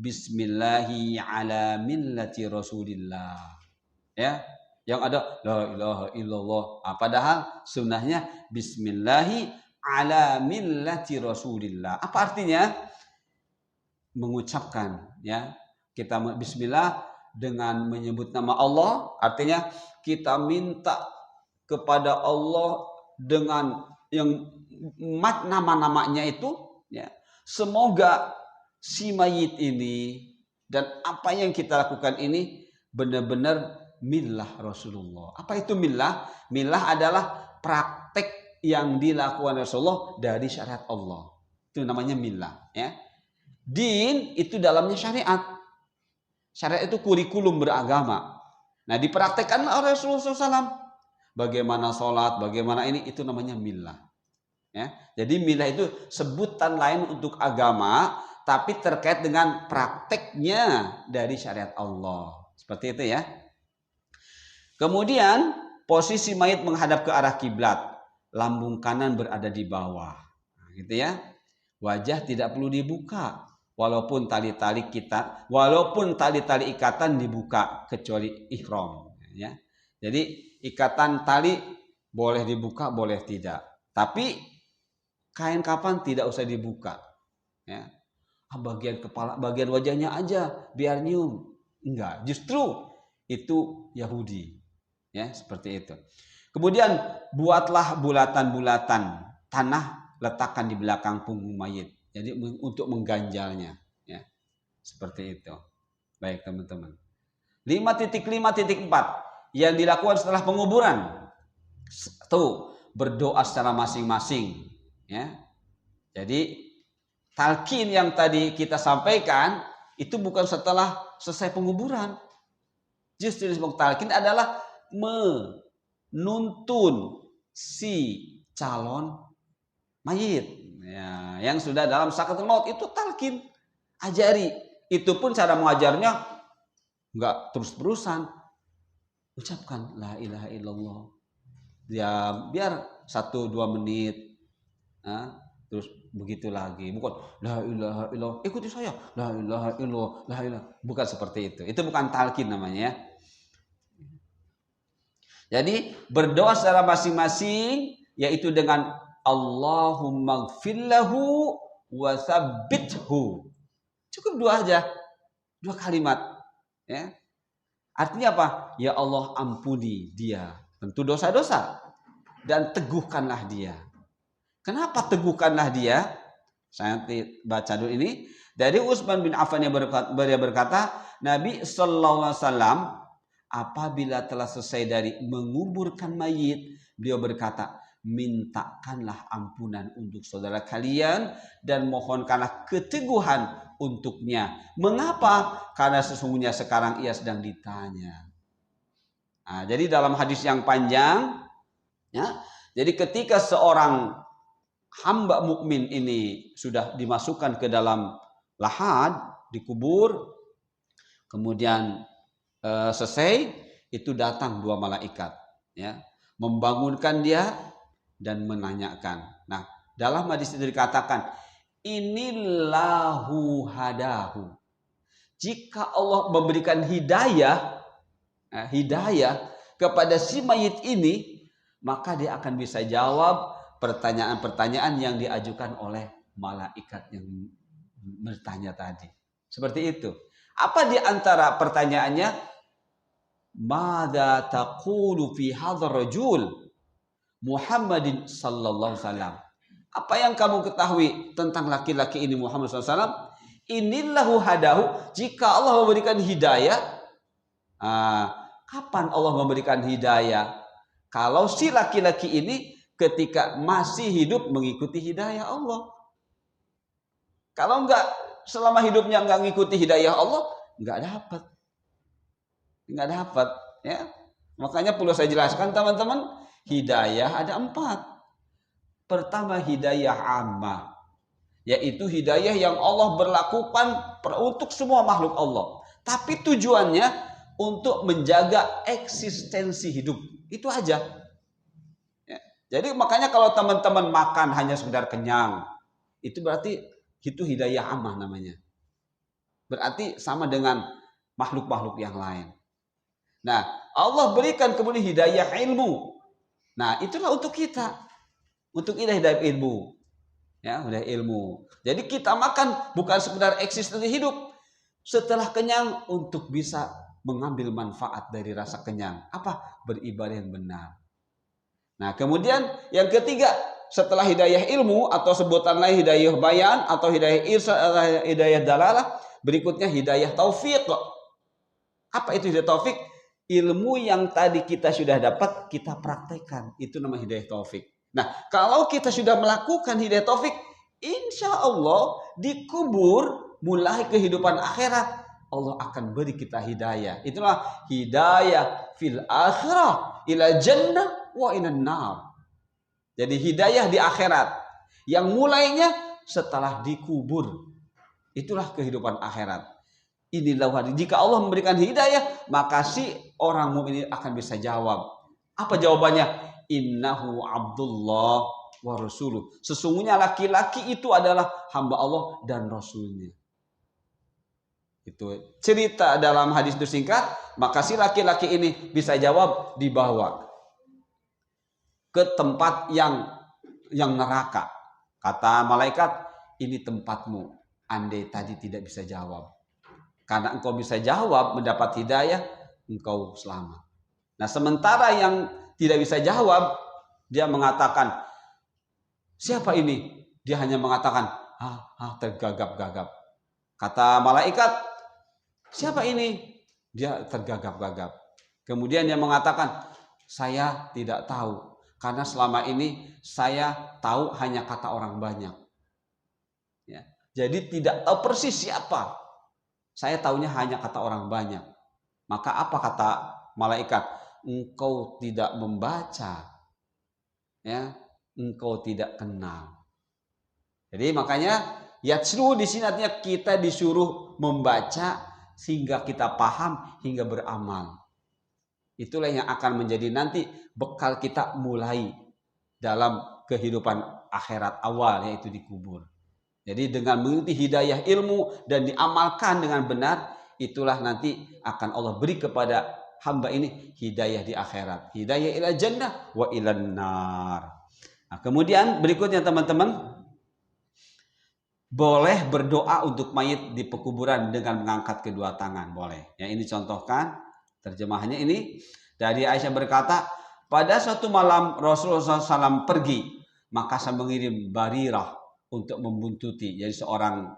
Bismillahi ala millati Rasulillah. Ya, yang ada la ilaha illallah. Padahal sunnahnya Bismillahi ala millati Rasulillah. Apa artinya? Mengucapkan ya. Kita bismillah dengan menyebut nama Allah, artinya kita minta kepada Allah dengan yang nama-namanya itu ya. Semoga si mayit ini dan apa yang kita lakukan ini benar-benar millah Rasulullah. Apa itu millah? Millah adalah praktek yang dilakukan Rasulullah dari syariat Allah. Itu namanya millah ya. Din itu dalamnya syariat. Syariat itu kurikulum beragama. Nah, dipraktekkan oleh Rasulullah SAW. Bagaimana sholat, bagaimana ini, itu namanya millah. Ya, jadi millah itu sebutan lain untuk agama, tapi terkait dengan prakteknya dari syariat Allah. Seperti itu ya. Kemudian posisi mayit menghadap ke arah kiblat, lambung kanan berada di bawah. Nah, gitu ya. Wajah tidak perlu dibuka. Walaupun tali-tali ikatan dibuka kecuali ihram ya. Jadi ikatan tali boleh dibuka, boleh tidak. Tapi kain kafan tidak usah dibuka ya. Bagian kepala, bagian wajahnya aja biar nyium. Enggak, justru itu Yahudi. Ya, seperti itu. Kemudian buatlah bulatan-bulatan tanah, letakkan di belakang punggung mayit. Jadi untuk mengganjalnya ya. Seperti itu. Baik teman-teman. 5.5.4 yang dilakukan setelah penguburan. Tuh, berdoa secara masing-masing ya. Jadi talqin yang tadi kita sampaikan itu bukan setelah selesai penguburan. Justru disebut talqin adalah menuntun si calon mayit ya, yang sudah dalam sakaratul maut, itu talqin, ajari. Itu pun cara mengajarnya enggak terus-terusan, ucapkan la ilaha illallah ya, biar 1-2 menit terus begitu lagi, bukan la ilaha illallah ikuti saya la ilaha illallah la ilaha, bukan seperti itu bukan talqin namanya ya. Jadi berdoa secara masing-masing, yaitu dengan Allahumma gfirlahu wa tsabbithu. Cukup 2 aja. 2 kalimat. Ya. Artinya apa? Ya Allah, ampuni dia. Tentu dosa-dosa. Dan teguhkanlah dia. Kenapa teguhkanlah dia? Saya nanti baca dulu ini. Dari Utsman bin Affan yang berkata, Nabi SAW apabila telah selesai dari menguburkan mayit, beliau berkata, mintakanlah ampunan untuk saudara kalian dan mohonkanlah keteguhan untuknya. Mengapa? Karena sesungguhnya sekarang ia sedang ditanya. Nah, jadi dalam hadis yang panjang, ya, jadi ketika seorang hamba mukmin ini sudah dimasukkan ke dalam lahad, dikubur, kemudian selesai, itu datang 2 malaikat, ya, membangunkan dia dan menanyakan. Nah, dalam hadis itu dikatakan, inillahu hadahu. Jika Allah memberikan hidayah kepada si mayit ini, maka dia akan bisa jawab pertanyaan-pertanyaan yang diajukan oleh malaikat yang bertanya tadi. Seperti itu. Apa di antara pertanyaannya? Madza taqulu fi hadzal rajul Muhammadin sallallahu alaihi wasallam. Apa yang kamu ketahui tentang laki-laki ini Muhammad sallallahu alaihi wasallam? Inillahu hadahu. Jika Allah memberikan hidayah, kapan Allah memberikan hidayah? Kalau si laki-laki ini ketika masih hidup mengikuti hidayah Allah. Kalau enggak, selama hidupnya enggak mengikuti hidayah Allah, enggak dapat, ya. Makanya perlu saya jelaskan teman-teman, hidayah ada 4. Pertama hidayah ammah, yaitu hidayah yang Allah berlakukan untuk semua makhluk Allah. Tapi tujuannya untuk menjaga eksistensi hidup. Itu aja. Ya. Jadi makanya kalau teman-teman makan hanya sekedar kenyang, itu berarti itu hidayah ammah namanya. Berarti sama dengan makhluk-makhluk yang lain. Nah, Allah berikan kemudian hidayah ilmu. Nah, itulah untuk kita. Untuk hidayah ilmu. Ya, hidayah ilmu. Jadi kita makan bukan sekedar eksistensi hidup. Setelah kenyang untuk bisa mengambil manfaat dari rasa kenyang. Apa? Beribadah yang benar. Nah, kemudian yang ketiga, setelah hidayah ilmu atau sebutan lain hidayah bayan atau hidayah irsyad, hidayah dalalah, berikutnya hidayah taufik. Apa itu hidayah taufik? Ilmu yang tadi kita sudah dapat, kita praktekkan. Itu nama hidayah taufik. Nah, kalau kita sudah melakukan hidayah taufik, insya Allah dikubur mulai kehidupan akhirat, Allah akan beri kita hidayah. Itulah hidayah fil akhirah ila jannah wa inan nar. Jadi hidayah di akhirat yang mulainya setelah dikubur. Itulah kehidupan akhirat. Inilah jika Allah memberikan hidayah, maka si orang mukmin akan bisa jawab. Apa jawabannya? Innahu Abdullah wa Rasuluh. Sesungguhnya laki-laki itu adalah hamba Allah dan Rasulnya. Itu cerita dalam hadis itu singkat, maka si laki-laki ini bisa jawab, dibawa ke tempat yang neraka. Kata malaikat, ini tempatmu. Andai tadi tidak bisa jawab. Karena engkau bisa jawab, mendapat hidayah, engkau selamat. Nah, sementara yang tidak bisa jawab, dia mengatakan, siapa ini? Dia hanya mengatakan, tergagap-gagap. Kata malaikat, siapa ini? Dia tergagap-gagap. Kemudian dia mengatakan, saya tidak tahu. Karena selama ini saya tahu hanya kata orang banyak. Ya. Jadi tidak tahu persis siapa. Saya tahunya hanya kata orang banyak. Maka apa kata malaikat? Engkau tidak membaca, ya, engkau tidak kenal. Jadi makanya yatslu di sini artinya kita disuruh membaca sehingga kita paham hingga beramal. Itulah yang akan menjadi nanti bekal kita mulai dalam kehidupan akhirat awal, yaitu di kubur. Jadi dengan mengikuti hidayah ilmu dan diamalkan dengan benar, itulah nanti akan Allah beri kepada hamba ini hidayah di akhirat. Hidayah ila jannah wa ilan nar. Nah, kemudian berikutnya teman-teman, boleh berdoa untuk mayit di pekuburan dengan mengangkat kedua tangan. Boleh. Ya, ini contohkan terjemahannya ini. Dari Aisyah berkata, pada suatu malam Rasulullah SAW pergi, maka saya mengirim Barirah untuk membuntuti. Jadi seorang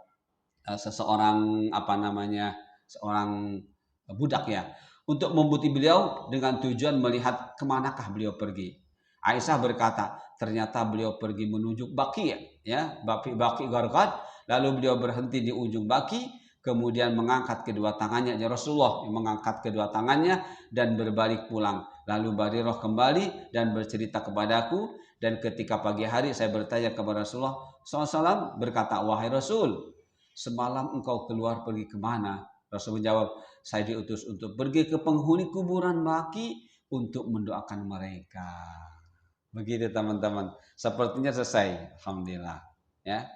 budak ya, untuk membuntuti beliau dengan tujuan melihat kemanakah beliau pergi. Aisyah berkata, ternyata beliau pergi menuju Baqi, ya, Baqi Gharqad. Lalu beliau berhenti di ujung Baqi, kemudian mengangkat kedua tangannya. Ya, Rasulullah mengangkat kedua tangannya dan berbalik pulang. Lalu Barirah kembali dan bercerita kepadaku. Dan ketika pagi hari saya bertanya kepada Rasulullah SAW, berkata, wahai Rasul, semalam engkau keluar pergi kemana? Rasul menjawab, saya diutus untuk pergi ke penghuni kuburan Baqi untuk mendoakan mereka. Begitu teman-teman. Sepertinya selesai. Alhamdulillah. Ya.